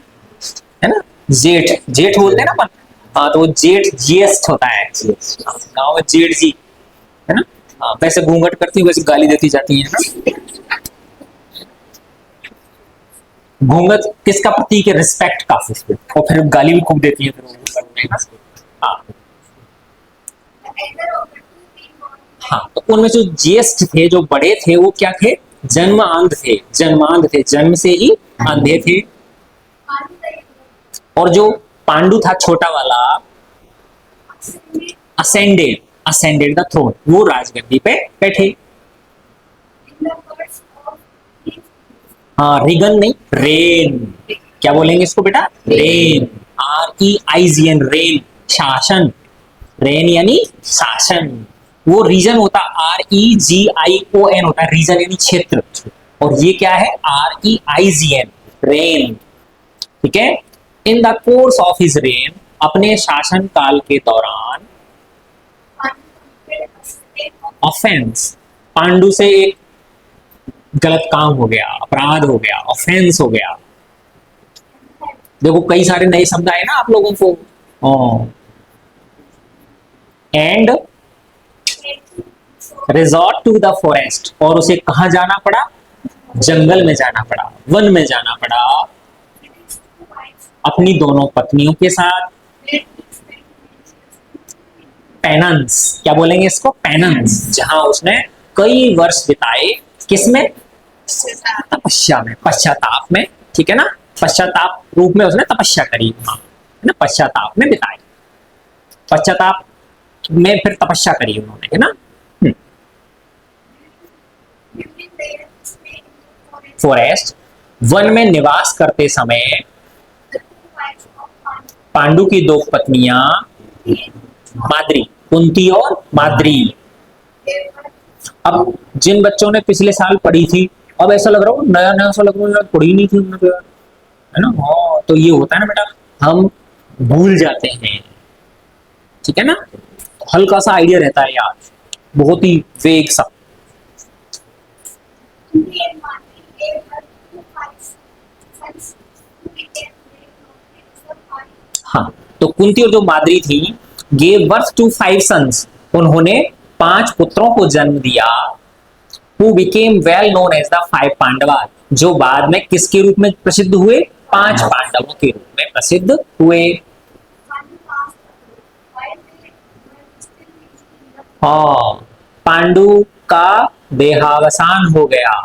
है ना, जेठ जेठ बोलते हैं ना अपन, हाँ, तो वो जेठ ज्येष्ठ होता है, गाँव में जेठ जी, है ना। हाँ, वैसे घूंघट करती वैसे गाली देती जाती है ना। घूंघट किसका प्रतीक है, रिस्पेक्ट का, और फिर गाली भी खूब देती है फिर वो, है ना। हाँ हाँ, तो उनमें जो ज्येष्ठ थे, जो बड़े थे, वो क्या थे, जन्मांध थे, जन्मांध थे, जन्म से ही अंधे थे। और जो पांडु था छोटा वाला, असेंडेड, असेंडेड द थ्रोन, वो राजगद्दी पे बैठे। हाँ, रिगन नहीं, रेन, क्या बोलेंगे इसको बेटा, रेन, REIGN, रेन, शासन, रेन यानी शासन। वो रीजन होता REGION होता है, रीजन यानी क्षेत्र, और ये क्या है, REIGN, रेन, ठीक है। In the course of his rain, अपने शासन काल के दौरान, ऑफेंस, पांडु से एक गलत काम हो गया, अपराध हो गया, ऑफेंस हो गया। देखो कई सारे नए शब्द आए ना आप लोगों को। And resort to the forest, और उसे कहा जाना पड़ा, जंगल में जाना पड़ा, वन में जाना पड़ा, अपनी दोनों पत्नियों के साथ। पेनंस, क्या बोलेंगे इसको, पेनंस, जहां उसने कई वर्ष बिताए, किसमें, तपस्या में, पश्चाताप में, ठीक है ना, पश्चाताप रूप में उसने तपस्या करी, हाँ, है ना, पश्चाताप में बिताए, पश्चाताप में फिर तपस्या करी उन्होंने, है ना। फॉरेस्ट, वन में निवास करते समय, पांडु की दो पत्नियां, माद्री, कुंती और माद्री। अब जिन बच्चों ने पिछले साल पढ़ी थी, अब ऐसा लग रहा हो नया नया सा लग रहा है, पढ़ी नहीं थी उन्होंने, है ना। हाँ, तो ये होता है ना बेटा, हम भूल जाते हैं, ठीक है ना, हल्का सा आइडिया रहता है यार, बहुत ही वेग सा। हाँ, तो कुंती और जो माद्री थी, गेव बर्थ टू 5 सन्स, उन्होंने 5 पुत्रों को जन्म दिया। Who became well known as the 5 Pandava, जो बाद में किसके रूप में प्रसिद्ध हुए, 5 पांडवों के रूप में प्रसिद्ध हुए। हाँ, पांडु का देहावसान हो गया,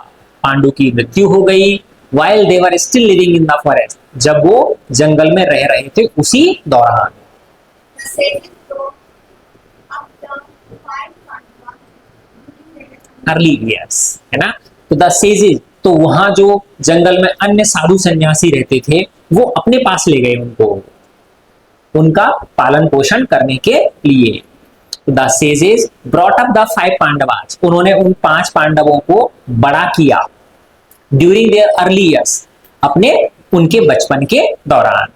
पांडु की मृत्यु हो गई, while they were still living in the forest, जब वो जंगल में रह रहे थे उसी दौरान। अर्ली ईयर्स, है ना। तो द सेजेस, तो वहां जो जंगल में अन्य साधु सन्यासी रहते थे, वो अपने पास ले गए उनको, उनका पालन पोषण करने के लिए। The sages brought up the 5 Pandavas, उन्होंने उन 5 पांडवों को बड़ा किया, ड्यूरिंग देयर अर्ली ईयर्स, अपने उनके बचपन के दौरान।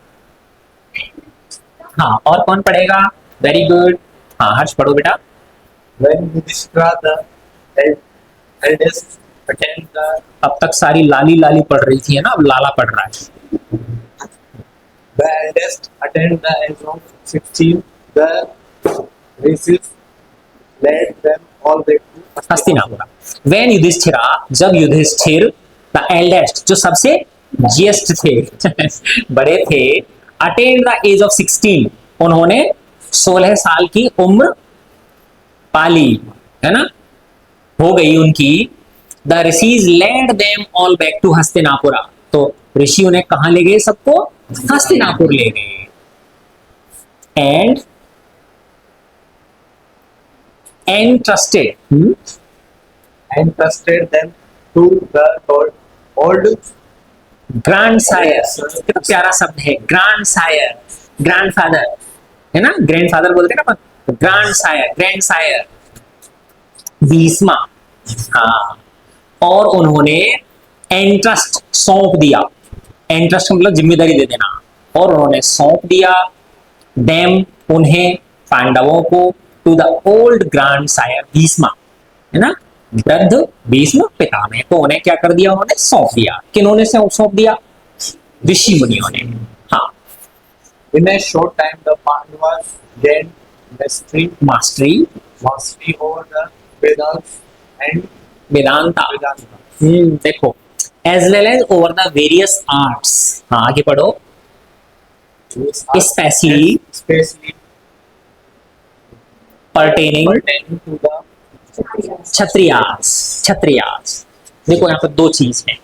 हाँ, और कौन पढ़ेगा, वेरी गुड, हाँ हर्ष पढ़ो बेटा। When Yudhishthira the eldest attend the अब तक सारी लाली लाली पढ़ रही थी, है ना, अब लाला पढ़ रहा है। eldest attend the age of 16, the races led them all back to Hastinapur. When Yudhishthira, जब युधिष्ठिर, द एल्डेस्ट, जो सबसे ज्येष्ठ थे बड़े थे, अटेंड द एज ऑफ 16, उन्होंने 16 साल की उम्र पाली, है ना, हो गई उनकी। The rishis led them all back to Hastinapura, तो ऋषि उन्हें कहां ले गए, सबको हस्तिनापुर ले गए। And entrusted entrusted them to the old ग्रैंडसायर, कितना प्यारा शब्द है, ग्रैंडसायर, ग्रैंडफादर, है ना, ग्रैंडफादर बोलते हैं ना अपन, ग्रैंडसायर, ग्रैंडसायर, भीष्मा। हाँ, और उन्होंने एंट्रस्ट, सौंप दिया, एंट्रस्ट मतलब जिम्मेदारी दे देना, और उन्होंने सौंप दिया देम उन्हें, पांडवों को, to the old grandsire Bhishma, है ना, वृद्ध भीष्म पितामह को उन्हें क्या कर दिया, उन्होंने सौंप दिया। किन्होंने से सौंप दिया? ऋषि मुनियों ने। हाँ, In a short time, the Pandavas gained mastery mastery over the Vedas and Vedanta, Vedanta. देखो, as well as over the various arts. हाँ, आगे पढ़ो। These are Especially pertaining pertaining to the Kshatriyas. देखो यहाँ पर दो चीज है।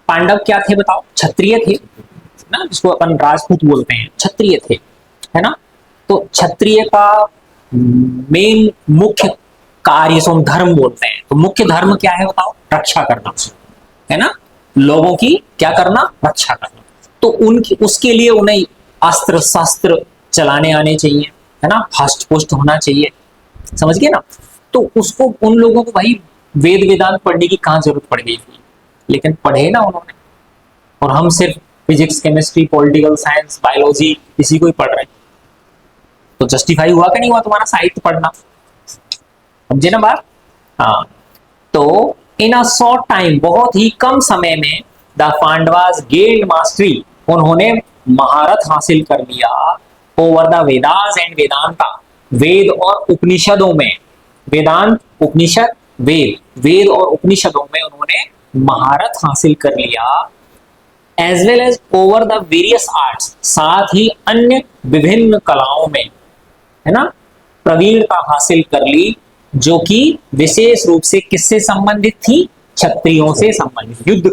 पांडव क्या थे बताओ? क्षत्रिय थे ना, जिसको अपन राजपूत बोलते हैं, क्षत्रिय थे, है ना। तो क्षत्रिय का मेन मुख्य कार्य सो हम धर्म बोलते हैं। तो मुख्य धर्म क्या है बताओ? रक्षा करना, है ना, लोगों की क्या करना? रक्षा करना। तो उनकी उसके लिए उन्हें अस्त्र शस्त्र चलाने आने चाहिए, है ना, हष्ट पुष्ट होना चाहिए, समझ गए ना। तो उसको उन लोगों को भाई वेद वेदांत पढ़ने की कहाँ जरूरत पड़ गई थी, लेकिन पढ़े ना उन्होंने। और हम सिर्फ physics chemistry political science biology इसी को ही पढ़ रहे हैं। तो जस्टिफाई हुआ कि नहीं हुआ तुम्हारा साहित्य पढ़ना? समझे ना बात? हाँ, तो इन अ शॉर्ट टाइम, बहुत ही कम समय में, द पांडवास गेन्ड मास्टरी, उन्होंने महारत हासिल कर लिया over the Vedas and Vedanta, Veda और उपनिषदों में। वेदांत उपनिषद वेद और उपनिषदों में उन्होंने महारत हासिल कर लिया। As well as over the various arts, साथ ही अन्य विभिन्न कलाओं में, है ना, प्रवीणता हासिल कर ली, जो कि विशेष रूप से किससे संबंधित थी? क्षत्रियों से संबंधित। युद्ध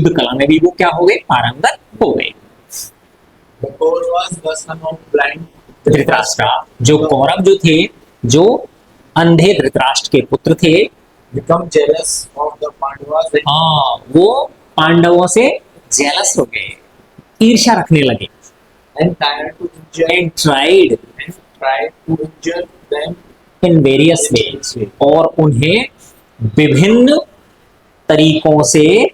कला में भी वो क्या हो गए? पारंगत हो गए। The Kauravas, the son of blind Dhritarashtra, जो कौरव जो थे, जो अंधे धृतराष्ट्र के पुत्र थे, become jealous of the Pandavas and हाँ, वो पांडवों से जेलस हो गए, ईर्ष्या रखने लगे। tried to injure and tried them in various ways, और उन्हें विभिन्न तरीकों से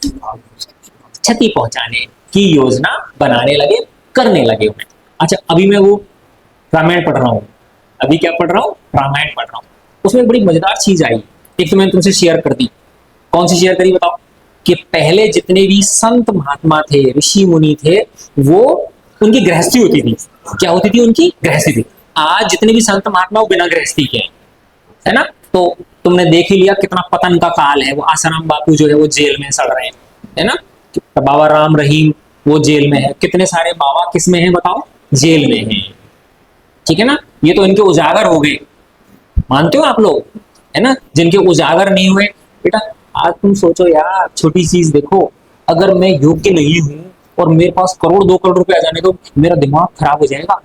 क्षति पहुंचाने की योजना बनाने लगे, करने लगे उन्हें। अच्छा, अभी मैं वो रामायण पढ़ रहा हूँ, अभी क्या पढ़ रहा हूँ? रामायण पढ़ रहा हूँ। उसमें बड़ी मजेदार चीज आई, एक तो मैंने तुमसे शेयर कर दी। कौन सी शेयर करी बताओ? कि पहले जितने भी संत महात्मा थे, ऋषि मुनि थे, वो उनकी गृहस्थी होती थी। क्या होती थी? उनकी गृहस्थी थी। आज जितने भी संत महात्मा वो बिना गृहस्थी के हैं, है ना। तो तुमने देख ही लिया कितना पतन का काल है। वो आसाराम बापू जो है वो जेल में सड़ रहे हैं, है ना। बाबा राम रहीम वो जेल में है। कितने सारे बाबा किस में हैं बताओ? जेल में हैं, ठीक है ना। ये तो इनके उजागर हो गए, मानते हो आप लोग, है ना। जिनके उजागर नहीं हुए, बेटा आज तुम सोचो यार, छोटी चीज देखो, अगर मैं योग्य नहीं हूं और मेरे पास करोड़ 2 करोड़ रुपए आ जाने तो मेरा दिमाग खराब हो जाएगा,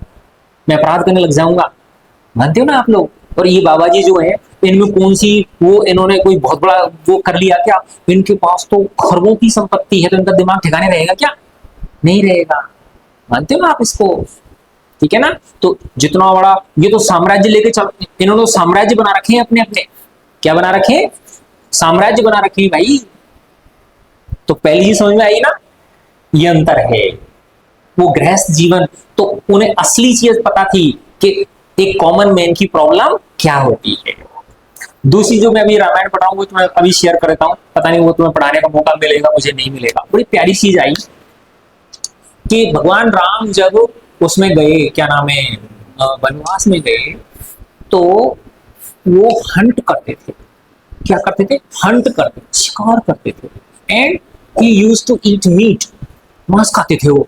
मैं अपराध करने लग जाऊंगा, मानते हो ना आप लोग। और ये बाबा जी जो है, इनमें कौन सी वो इन्होंने कोई बहुत बड़ा वो कर लिया क्या? इनके पास तो खरबों की संपत्ति है, तो इनका दिमाग ठिकाने रहेगा क्या? नहीं रहेगा, मानते हो ना आप इसको, ठीक है ना। तो जितना बड़ा ये तो साम्राज्य लेके चल, इन्होंने तो साम्राज्य बना रखे हैं अपने अपने। क्या बना रखे हैं? साम्राज्य बना रखे हैं भाई। तो पहली चीज समझ में आई ना, ये अंतर है। वो गृहस्थ जीवन, तो उन्हें असली चीज पता थी कि एक कॉमन मैन की प्रॉब्लम क्या होती है। दूसरी जो मैं अभी रामायण पढ़ा हूँ वो तुम्हें अभी शेयर कर देता हूँ, पता नहीं वो तुम्हें पढ़ाने का मौका मिलेगा, मुझे नहीं मिलेगा। बड़ी प्यारी चीज आई कि भगवान राम जब उसमें गए, क्या नाम है, वनवास में गए, तो वो हंट करते थे। क्या करते थे? हंट करते, शिकार करते थे। And he used to eat meat, मांस खाते थे वो।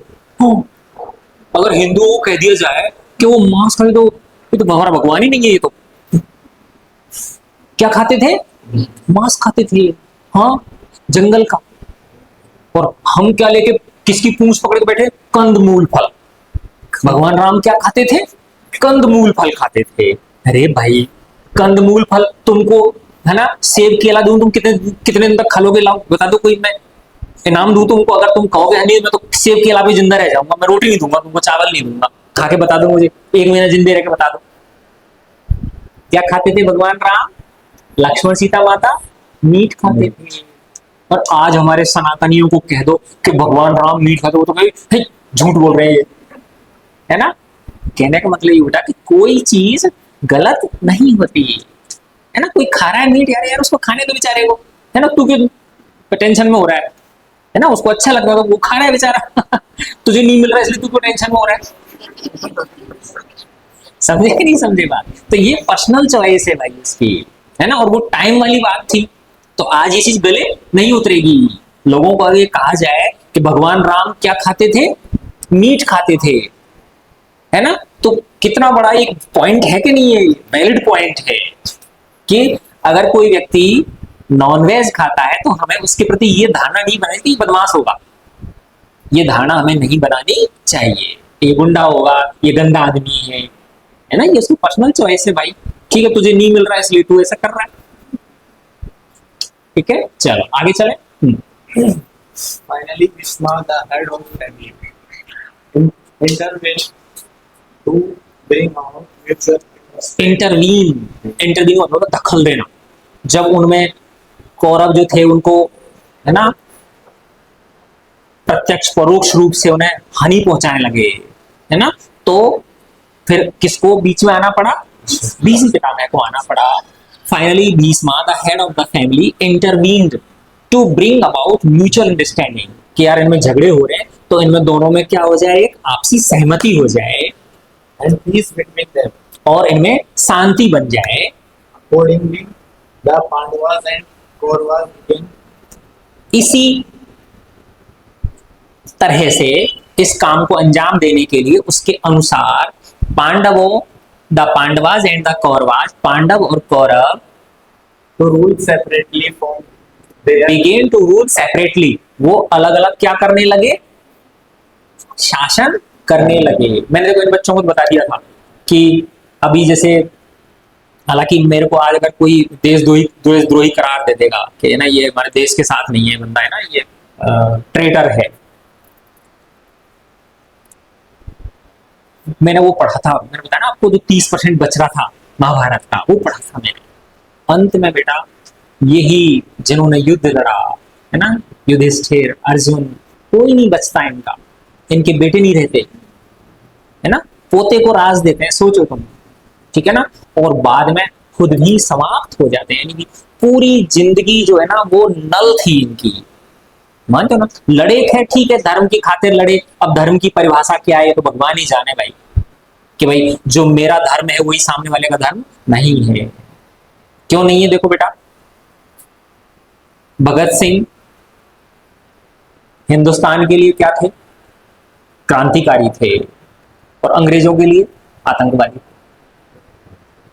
अगर हिंदुओं को कह दिया जाए कि वो मांस खाते, तो ये तो हमारा भगवान ही नहीं है। ये तो क्या खाते थे? मांस खाते थे, हाँ, जंगल का। और हम क्या लेके किसकी पूंछ पकड़ के बैठे? कंदमूल फल। भगवान राम क्या खाते थे? कंदमूल फल खाते थे। अरे भाई, कंदमूल फल तुमको, है ना, सेब केला दूं, तुम कितने कितने दिन तक खा लोगे? लाओ बता दो, कोई मैं इनाम दूं तुमको, अगर तुम कहोगे नहीं मैं तो सेब केला पे जिंदा रह जाऊंगा, मैं रोटी नहीं दूंगा तुमको, चावल नहीं दूंगा, खा के बता दो मुझे, 1 महीना जिंदे रह के बता दो। क्या खाते थे भगवान राम, लक्ष्मण सीता माता? मीट खाते थे। और आज हमारे सनातनियों को कह दो कि भगवान राम मीट खाते, वो तो भाई "हे, झूठ बोल रहे हैं ये", है ना। कहने का मतलब ये बेटा कि कोई चीज गलत नहीं होती, है ना। कोई खा रहा है मीट, यार यार उसको खाने दो बेचारे को, है ना। तू क्यों टेंशन में हो रहा है ना। उसको अच्छा लगता है तो वो खा रहा है बेचारा तुझे नहीं मिल रहा है इसलिए तू को टेंशन में हो रहा है। समझे कि नहीं समझे बात। तो ये पर्सनल चॉइस है भाई उसकी, है ना। और वो टाइम वाली बात थी, तो आज ये चीज गले नहीं उतरेगी। लोगों को अगर कहा जाए कि भगवान राम क्या खाते थे, मीट खाते थे, है ना, तो कितना बड़ा एक पॉइंट है कि नहीं है, वैलिड पॉइंट है कि अगर कोई व्यक्ति नॉनवेज खाता है तो हमें उसके प्रति ये धारणा नहीं बनानी कि बदमाश होगा। ये धारणा हमें नहीं बनानी चाहिए, ये गुंडा होगा, ये गंदा आदमी है ना। ये उसकी पर्सनल चॉइस है भाई। ठीक है, तुझे नहीं मिल रहा है इसलिए तू ऐसा कर रहा है। ठीक है, चलो आगे चले। Finally, Bhishma, the head of family, intervened to bring out mutual understanding. Intervene मतलब दखल देना। जब उनमें कौरव जो थे उनको, है ना, प्रत्यक्ष परोक्ष रूप से उन्हें हानि पहुंचाने लगे, है ना, तो फिर किसको बीच में आना पड़ा, भीष्म पितामह को आना पड़ा। Finally Bhishma the head of the family intervened to bring about mutual understanding कि यार इनमें झगड़े हो रहे हैं तो इनमें दोनों में क्या हो जाए, एक आपसी सहमति हो जाए And peace between them. और इनमें शांति बन जाए। Accordingly, the Pandavas and Kauravas began इसी तरह से इस काम को अंजाम देने के लिए उसके अनुसार पांडवों, the Pandavas and the Kauravas, Pandava और Kaurava to rule separately from their began to rule separately, वो अलग अलग क्या करने लगे, शासन करने लगे। मैंने देखो इन बच्चों को बता दिया था कि अभी जैसे, हालांकि मेरे को आज अगर कोई देशद्रोही करार दे देगा कि ना ये हमारे देश के साथ नहीं है बंदा, है ना, ये ट्रेटर है, मैंने वो पढ़ा था, मैंने बताया ना आपको जो 30% बच रहा था महाभारत का, वो पढ़ा था मैंने। अंत में बेटा यही जिन्होंने युद्ध लड़ा, है ना, युधिष्ठिर, अर्जुन, कोई नहीं बचता इनका, इनके बेटे नहीं रहते, है ना, पोते को राज देते हैं, सोचो तुम, ठीक है ना, और बाद में खुद भी समाप्त हो जाते हैं। यानी कि पूरी जिंदगी जो है ना वो नल थी इनकी, मानते हो ना। लड़े थे, ठीक है, धर्म की खातिर लड़े। अब धर्म की परिभाषा क्या है ये तो भगवान ही जाने भाई, कि भाई जो मेरा धर्म है वही सामने वाले का धर्म नहीं है। क्यों नहीं है, देखो बेटा, भगत सिंह हिंदुस्तान के लिए क्या थे, क्रांतिकारी थे, और अंग्रेजों के लिए आतंकवादी थे।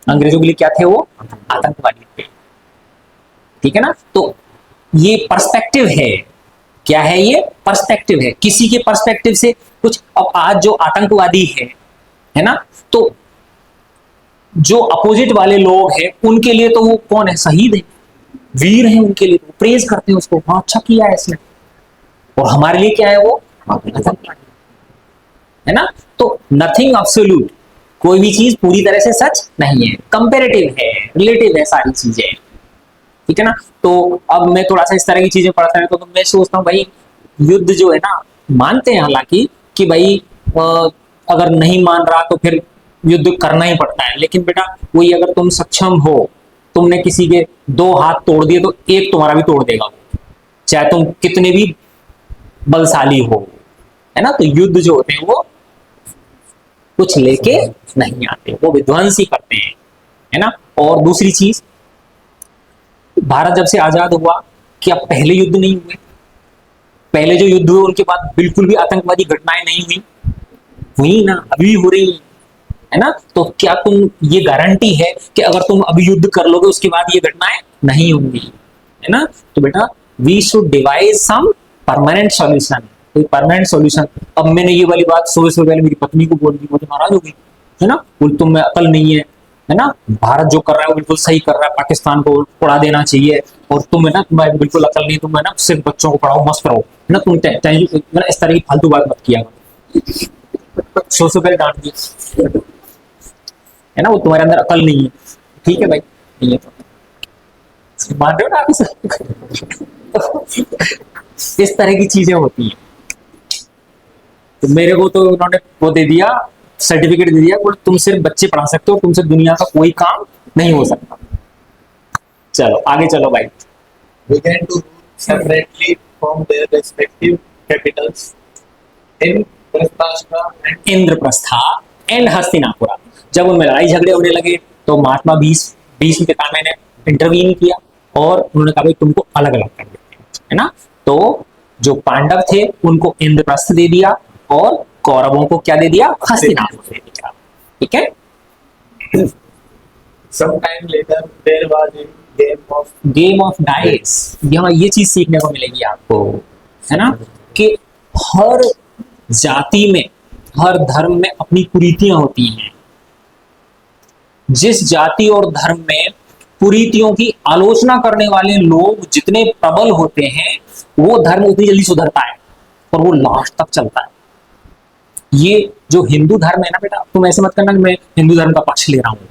अंग्रेजों के लिए क्या थे, वो आतंकवादी थे, ठीक है ना। तो ये पर्सपेक्टिव है, क्या है ये, पर्सपेक्टिव है, किसी के पर्सपेक्टिव से कुछ। अब आज जो आतंकवादी है ना, तो जो अपोजिट वाले लोग हैं उनके लिए तो वो कौन है, शहीद है, वीर है, उनके लिए तो प्रेज करते हैं उसको, हाँ अच्छा किया है इसने। और हमारे लिए क्या है, वो आतंकवादी, है ना। तो नथिंग एब्सोल्यूट, कोई भी चीज पूरी तरह से सच नहीं है, कंपेरेटिव है, रिलेटिव है सारी चीजें, ठीक है ना। तो अब मैं थोड़ा सा इस तरह की चीजें पढ़ता है तो मैं सोचता हूँ भाई युद्ध जो है ना, मानते हैं हालांकि कि भाई अगर नहीं मान रहा तो फिर युद्ध करना ही पड़ता है, लेकिन बेटा वही, अगर तुम सक्षम हो, तुमने किसी के 2 हाथ तोड़ दिए तो एक तुम्हारा भी तोड़ देगा, चाहे तुम कितने भी बलशाली हो, है ना। तो युद्ध जो होते हैं वो कुछ लेके नहीं आते, वो विध्वंस ही करते हैं, है ना। और दूसरी चीज, भारत जब से आजाद हुआ, क्या पहले युद्ध नहीं हुए, पहले जो युद्ध हुए उनके बाद बिल्कुल भी आतंकवादी घटनाएं नहीं हुई, हुई ना, अभी हो रही है ना। तो क्या तुम, ये गारंटी है कि अगर तुम अभी युद्ध कर लोगे उसके बाद ये घटनाएं नहीं होंगी, है ना। तो बेटा we should devise some permanent solution, कोई परमानेंट सॉल्यूशन। अब मैंने ये वाली बात सुबह पहले मेरी पत्नी को बोल दी, वो तो नाराज हो गई, है ना, बोल तुम में अकल नहीं है ना, भारत जो कर रहा है वो बिल्कुल सही कर रहा है, पाकिस्तान को उड़ा देना चाहिए, और तुम है ना, तुम्हारे बिल्कुल अकल नहीं, तुम है ना सिर्फ बच्चों को पढ़ाओ, मस्त रहो, है ना, तुम इस तरह की फालतू बात मत किया, सो पहले डांट दिया, है ना, वो तुम्हारे अंदर अकल नहीं है, ठीक है भाई, नहीं है तो मान रहे हो ना आप इस तरह की चीजें होती हैं। तो मेरे को तो उन्होंने वो दे दिया, सर्टिफिकेट दे दिया, बोले तुम सिर्फ बच्चे पढ़ा सकते हो, तुमसे दुनिया का कोई काम नहीं हो सकता। चलो आगे चलो भाई। began to rule separately from their respective capitals in Prasthashtra and Indraprastha and Hastinapura. जब उनमें लड़ाई झगड़े होने लगे तो महात्मा भीष्म पितामह ने इंटरवीन किया और उन्होंने कहा भाई तुमको अलग अलग कर देते हैं, है ना। तो जो पांडव थे उनको इंद्रप्रस्थ दे दिया और कौरवों को क्या दे दिया, हस्तिनापुर दे दिया। ठीक है। sometime later there was a game of dice, यहाँ ये चीज सीखने को मिलेगी आपको, है ना, कि हर जाति में, हर धर्म में अपनी कुरीतियां होती हैं। जिस जाति और धर्म में कुरीतियों की आलोचना करने वाले लोग जितने प्रबल होते हैं वो धर्म उतनी जल्दी सुधरता है और वो लास्ट तक चलता है। ये जो हिंदू धर्म है ना बेटा, तुम ऐसे मत करना कि मैं हिंदू धर्म का पक्ष ले रहा हूं,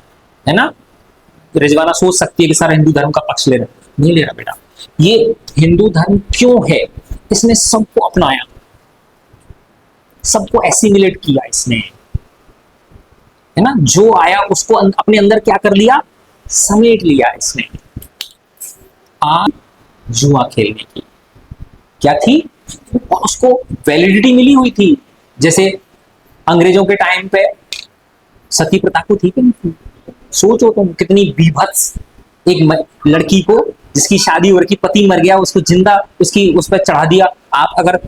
है ना। रिजवाना सोच सकती है कि सारा हिंदू धर्म का पक्ष ले रहा, नहीं ले रहा बेटा। ये हिंदू धर्म क्यों है, इसने सबको अपनाया, सबको एसिमिलेट किया इसने, है ना। जो आया उसको अपने अंदर क्या कर लिया, समेट लिया इसने। आज जुआ खेलने की क्या थी और उसको वैलिडिटी मिली हुई थी। जैसे अंग्रेजों के टाइम पे सती प्रथा को थी कि नहीं थी। सोचो तुम कितनी बीभत्स, एक लड़की को जिसकी शादी हो रखी, पति मर गया, उसको जिंदा उसकी उस पर चढ़ा दिया। आप अगर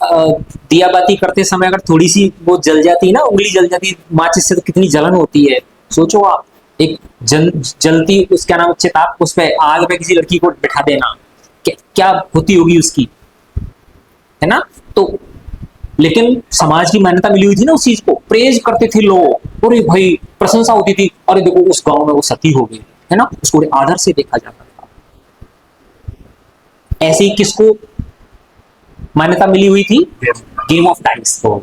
दिया बाती करते समय अगर थोड़ी सी वो जल जाती ना, उंगली जल जाती माचिस से, तो कितनी जलन होती है। सोचो आप एक जलती उसका नाम चिताप, उस पे आग पे किसी लड़की को बिठा देना, क्या होती होगी उसकी, है ना। तो लेकिन समाज की मान्यता मिली हुई थी ना उस चीज को, प्रेज करते थे लोग, अरे भाई प्रशंसा होती थी, अरे देखो उस गांव में वो सती हो गई, है ना, उसको आदर से देखा जाता था। ऐसे ही किसको मान्यता मिली हुई थी, गेम ऑफ डाइस को,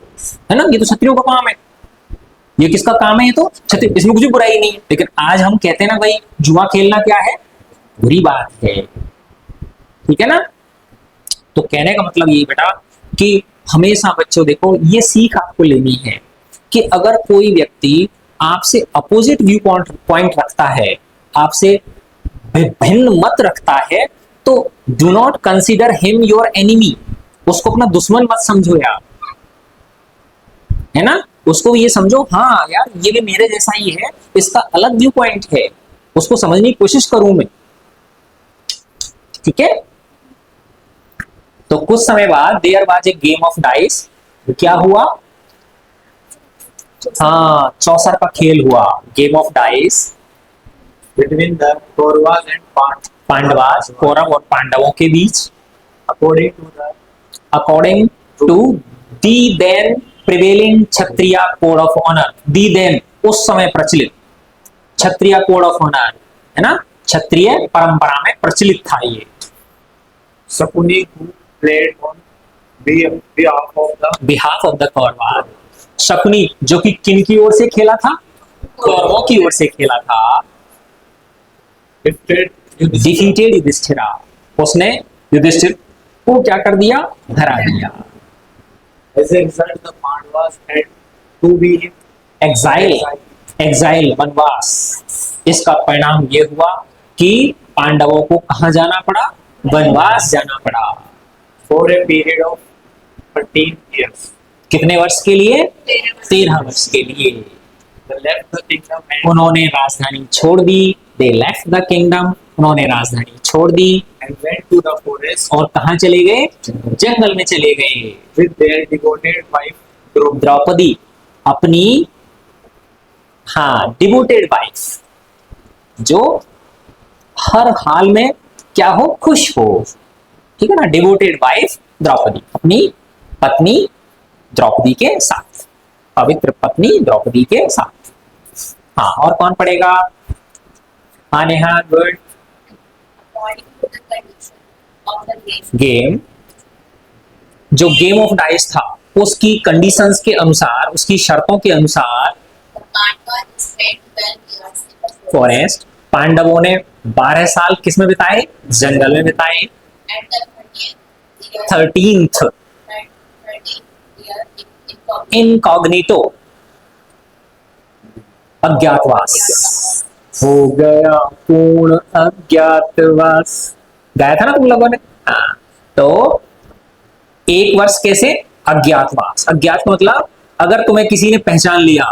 है ना। ये तो क्षत्रियों का काम है, ये किसका काम है, ये तो क्षत्रिय, इसमें कुछ बुराई नहीं है। लेकिन आज हम कहते हैं ना भाई जुआ खेलना क्या है, बुरी बात है, ठीक है ना। तो कहने का मतलब ये बेटा कि हमेशा बच्चों देखो ये सीख आपको लेनी है कि अगर कोई व्यक्ति आपसे अपोजिट व्यू पॉइंट रखता है, आपसे भिन्न मत रखता है, तो do not consider him your enemy. उसको अपना दुश्मन मत समझो यार, है ना। उसको ये समझो, हाँ यार ये भी मेरे जैसा ही है, इसका अलग व्यू पॉइंट है, उसको समझने की कोशिश करूं मैं, ठीक है। तो कुछ समय बाद there was a game of dice, क्या हुआ, हाँ चौसर का खेल हुआ, game of dice between the Kauravas and Pandavas, कौरव और पांडवों के बीच, according to the according to the then prevailing Kshatriya code of honour. The then उस समय प्रचलित क्षत्रिय कोड ऑफ ऑनर, है ना, क्षत्रिय परंपरा में प्रचलित था ये। Sakuni who played on behalf of the Kaurava. Shakuni जो कि किन की ओर से खेला था, कौरवों की ओर से खेला था। डिफीटेड युधिष्ठिरा, उसने युधिष्ठिर को क्या कर दिया, हरा दिया। As a result, the Pandavas had to be exile वनवास। इसका परिणाम ये हुआ कि पांडवों को कहां जाना पड़ा, वनवास जाना पड़ा। for a period of 13 years. कितने वर्ष के लिए, 13 वर्ष के लिए। They left the kingdom and उन्होंने राजधानी छोड़ दी, दे लेफ्ट द किंगडम, उन्होंने राजधानी छोड़ दी went to the forest और कहां चले गए, जंगल में चले गए। with their devoted wife Draupadi. Draupadi अपनी, हाँ डिवोटेड वाइफ, जो हर हाल में क्या हो, खुश हो, ठीक है ना। डिवोटेड वाइफ द्रौपदी, अपनी पत्नी द्रौपदी के साथ, पवित्र पत्नी द्रौपदी के साथ। हाँ और कौन पढ़ेगा, हाँ Neha good. according to the condition of the game. Game, जो गेम ऑफ डाइस था उसकी कंडीशंस के अनुसार, उसकी शर्तों के अनुसार The Pandavas spent 12 years in the forest. Forest, पांडवों ने 12 साल किस में बिताए? जंगल में बिताए। At the 30th year, 13th 13th year in incognito, अज्ञातवास। हो गया पूर्ण अज्ञातवास, गाया था ना तुम लोगों ने? हाँ। तो 1 वर्ष कैसे? अज्ञातवास। अज्ञात का मतलब अगर तुम्हें किसी ने पहचान लिया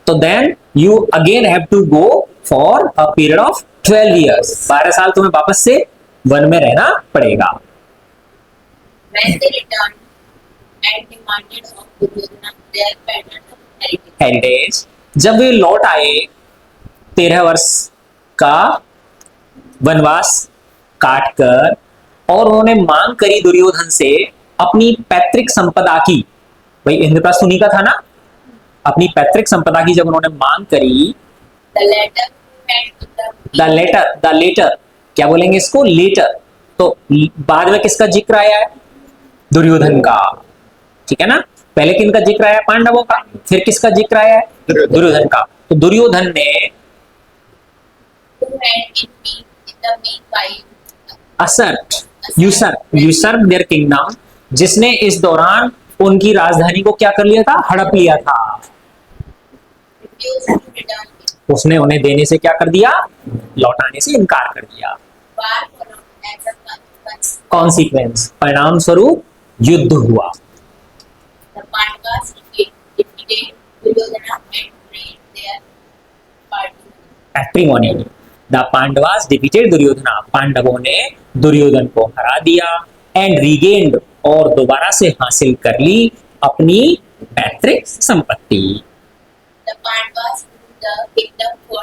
तो then you again have to go for a period of 12 years. 12 साल तुम्हें वापस से वन में रहना पड़ेगा। when they returned and demanded of Duryodhana their pattern of heritage. Heritage, जब वे लौट आए 13 वर्ष का वनवास काट कर और उन्होंने मांग करी दुर्योधन से अपनी पैतृक संपदा की, भाई इंद्रप्रस्थ उन्हीं का था ना, अपनी पैतृक संपदा की जब उन्होंने मांग करी, The latter went to the the latter क्या बोलेंगे इसको? लेटर। तो बाद में किसका जिक्र आया है? दुर्योधन का, ठीक है ना? पहले किनका जिक्र आया? पांडवों का। फिर किसका जिक्र आया है? दुर्योधन का। तो दुर्योधन ने who had in the meanwhile assert usurp their kingdom, जिसने इस दौरान उनकी राजधानी को क्या कर लिया था? हड़प लिया था। refused to return it. उसने उन्हें देने से क्या कर दिया? लौटाने से इनकार कर दिया। War followed as a consequence. Consequence, परिणाम स्वरूप युद्ध हुआ। The Pandavas defeated Duryodhana and freed their party. Patrimony, the Pandavas defeated Duryodhana, पांडवों ने दुर्योधन को हरा दिया एंड रीगेन्ड, और दोबारा से हासिल कर ली अपनी पैतृक संपत्ति। The Pandavas ruled the kingdom for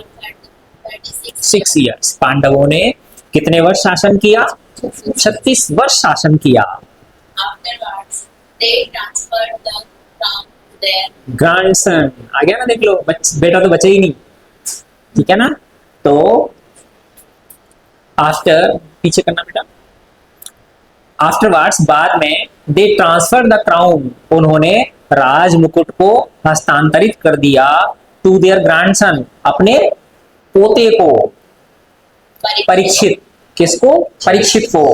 36 6 years, पांडवों ने कितने वर्ष शासन किया? 36 वर्ष शासन किया। Afterwards, they transferred the crown to their grandson आ गया ना, देख लो, बेटा तो बचा ही नहीं, ठीक है ना? तो आफ्टर, पीछे करना बेटा, आफ्टरवर्ड्स बाद में, दे ट्रांसफर द क्राउन, उन्होंने राज मुकुट को हस्तांतरित कर दिया टू देयर ग्रैंडसन, अपने पोते को। परीक्षित, किसको? परीक्षित को।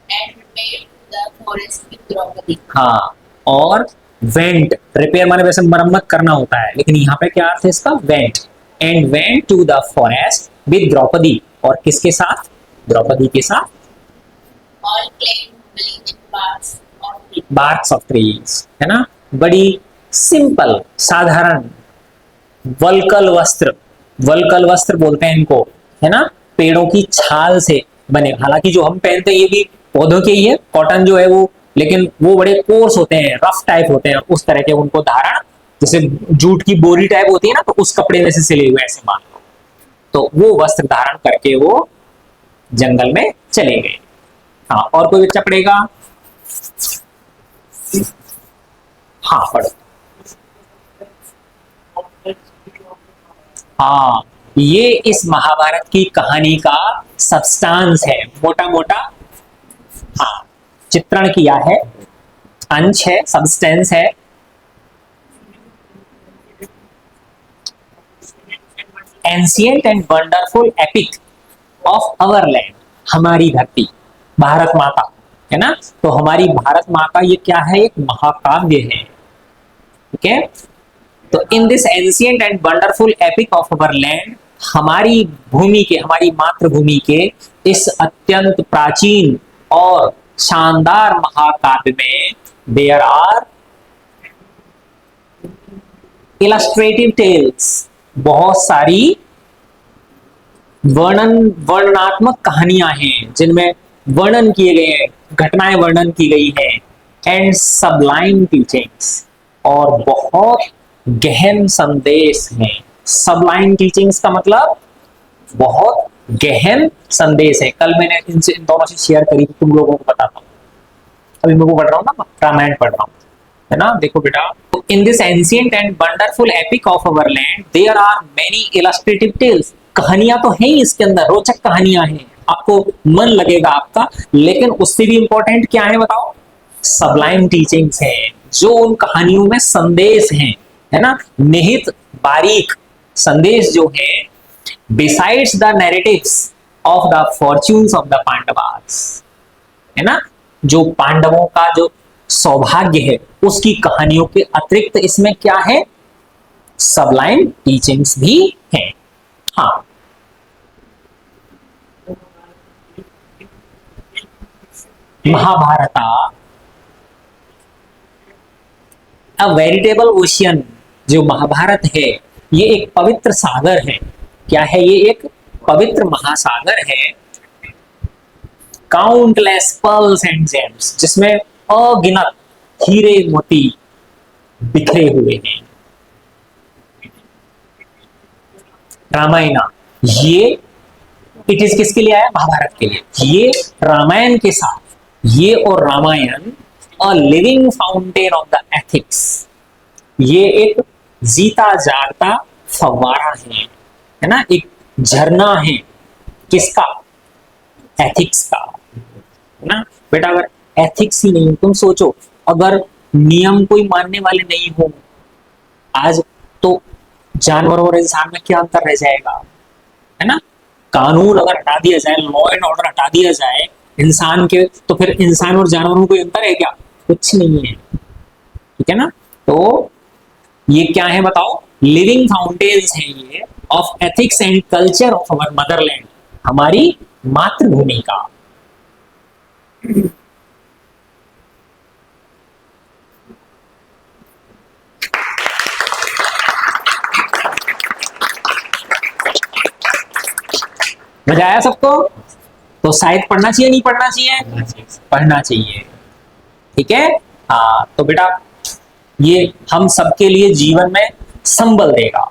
and repaired to the forest with Draupadi. हाँ, और वेंट, रिपेयर माने वैसे मरम्मत करना होता है, लेकिन यहाँ पे क्या अर्थ है इसका? Went. And went to the forest with Draupadi, और किसके साथ? द्रौपदी के साथ। All claim to believe in barks of trees. Barks of trees, है ना? बड़ी सिंपल, साधारण वल्कल वस्त्र, वल्कल वस्त्र बोलते हैं इनको, है ना? पेड़ों की छाल से बने, हालांकि जो हम पहनते हैं ये भी पौधों के ही है, कॉटन जो है वो, लेकिन वो बड़े कोर्स होते हैं, रफ टाइप होते हैं, उस तरह के उनको धारण, जैसे जूट की बोरी टाइप होती है ना, तो उस कपड़े में से सिले हुए ऐसे मान लो। तो वो वस्त्र धारण करके वो जंगल में चले गए। हाँ, और कोई बच्चा पढ़ेगा? हाँ पढ़ो। हाँ, ये इस महाभारत की कहानी का सब्सटेंस है, मोटा मोटा। हाँ, चित्रण किया है, अंश है, सब्सटेंस है। Ancient and wonderful epic of our land, हमारी धरती, भारत माता, है ना? तो हमारी भारत माता ये क्या है? एक महाकाव्य है, ठीक है? तो इन this ancient and wonderful epic of our land, हमारी भूमि के, हमारी मातृभूमि के इस अत्यंत प्राचीन और शानदार महाकाव्य में देयर आर इलस्ट्रेटिव टेल्स, बहुत सारी वर्णनात्मक कहानियां हैं जिनमें वर्णन किए गए हैं, घटनाएं वर्णन की गई हैं, एंड सबलाइम टीचिंग्स, और बहुत गहन संदेश हैं। सबलाइम टीचिंग्स का मतलब बहुत गहन संदेश है। कल मैंने इन दोनों से शेयर करी थी, तुम लोगों को बताता हूँ। अभी मैं वो पढ़ रहा हूँ ना, रामायण पढ़ रहा हूँ, है ना? देखो बेटा, in this ancient and wonderful epic of our land there are many illustrative tales, कहानियां तो हैं ही इसके अंदर, रोचक कहानियां हैं, आपको मन लगेगा आपका, लेकिन उससे भी इंपॉर्टेंट क्या है बताओ? सबलाइम टीचिंग्स है, जो उन कहानियों में संदेश हैं, है ना? निहित बारीक संदेश जो है, besides the narratives of the fortunes of the Pandavas, है ना, जो पांडवों का जो सौभाग्य है उसकी कहानियों के अतिरिक्त इसमें क्या है, सबलाइन टीचिंग्स भी हैं। हाँ, महाभारता अ वेरिटेबल ओशियन, जो महाभारत है ये एक पवित्र सागर है। क्या है, ये एक पवित्र महासागर है। काउंटलेस पर्ल्स एंड जेम्स, जिसमें अगिनत हीरे मोती बिखरे हुए हैं। रामायण, ये इट इज किसके लिए आया, महाभारत के लिए। ये रामायण के साथ, ये और Ramayana a living fountain of the ethics, ये एक जीता जागता फव्वारा है ना, एक झरना है किसका, एथिक्स का, है ना बेटा। अगर एथिक्स ही नहीं, तुम सोचो अगर नियम कोई मानने वाले नहीं हो आज, तो जानवर और इंसान में क्या अंतर रह जाएगा, है ना। कानून अगर हटा दिया जाए, लॉ एंड ऑर्डर हटा दिया जाए इंसान के, तो फिर इंसान और जानवरों में कोई अंतर है क्या, कुछ नहीं है, ठीक है ना। तो ये क्या है बताओ, लिविंग फाउंटेन्स है ये of ethics and culture of our Motherland, हमारी मातृभूमि का। मजा आया सबको, तो शायद पढ़ना चाहिए नहीं पढ़ना चाहिए, पढ़ना चाहिए, ठीक है। हाँ तो बेटा ये हम सबके लिए जीवन में संबल देगा।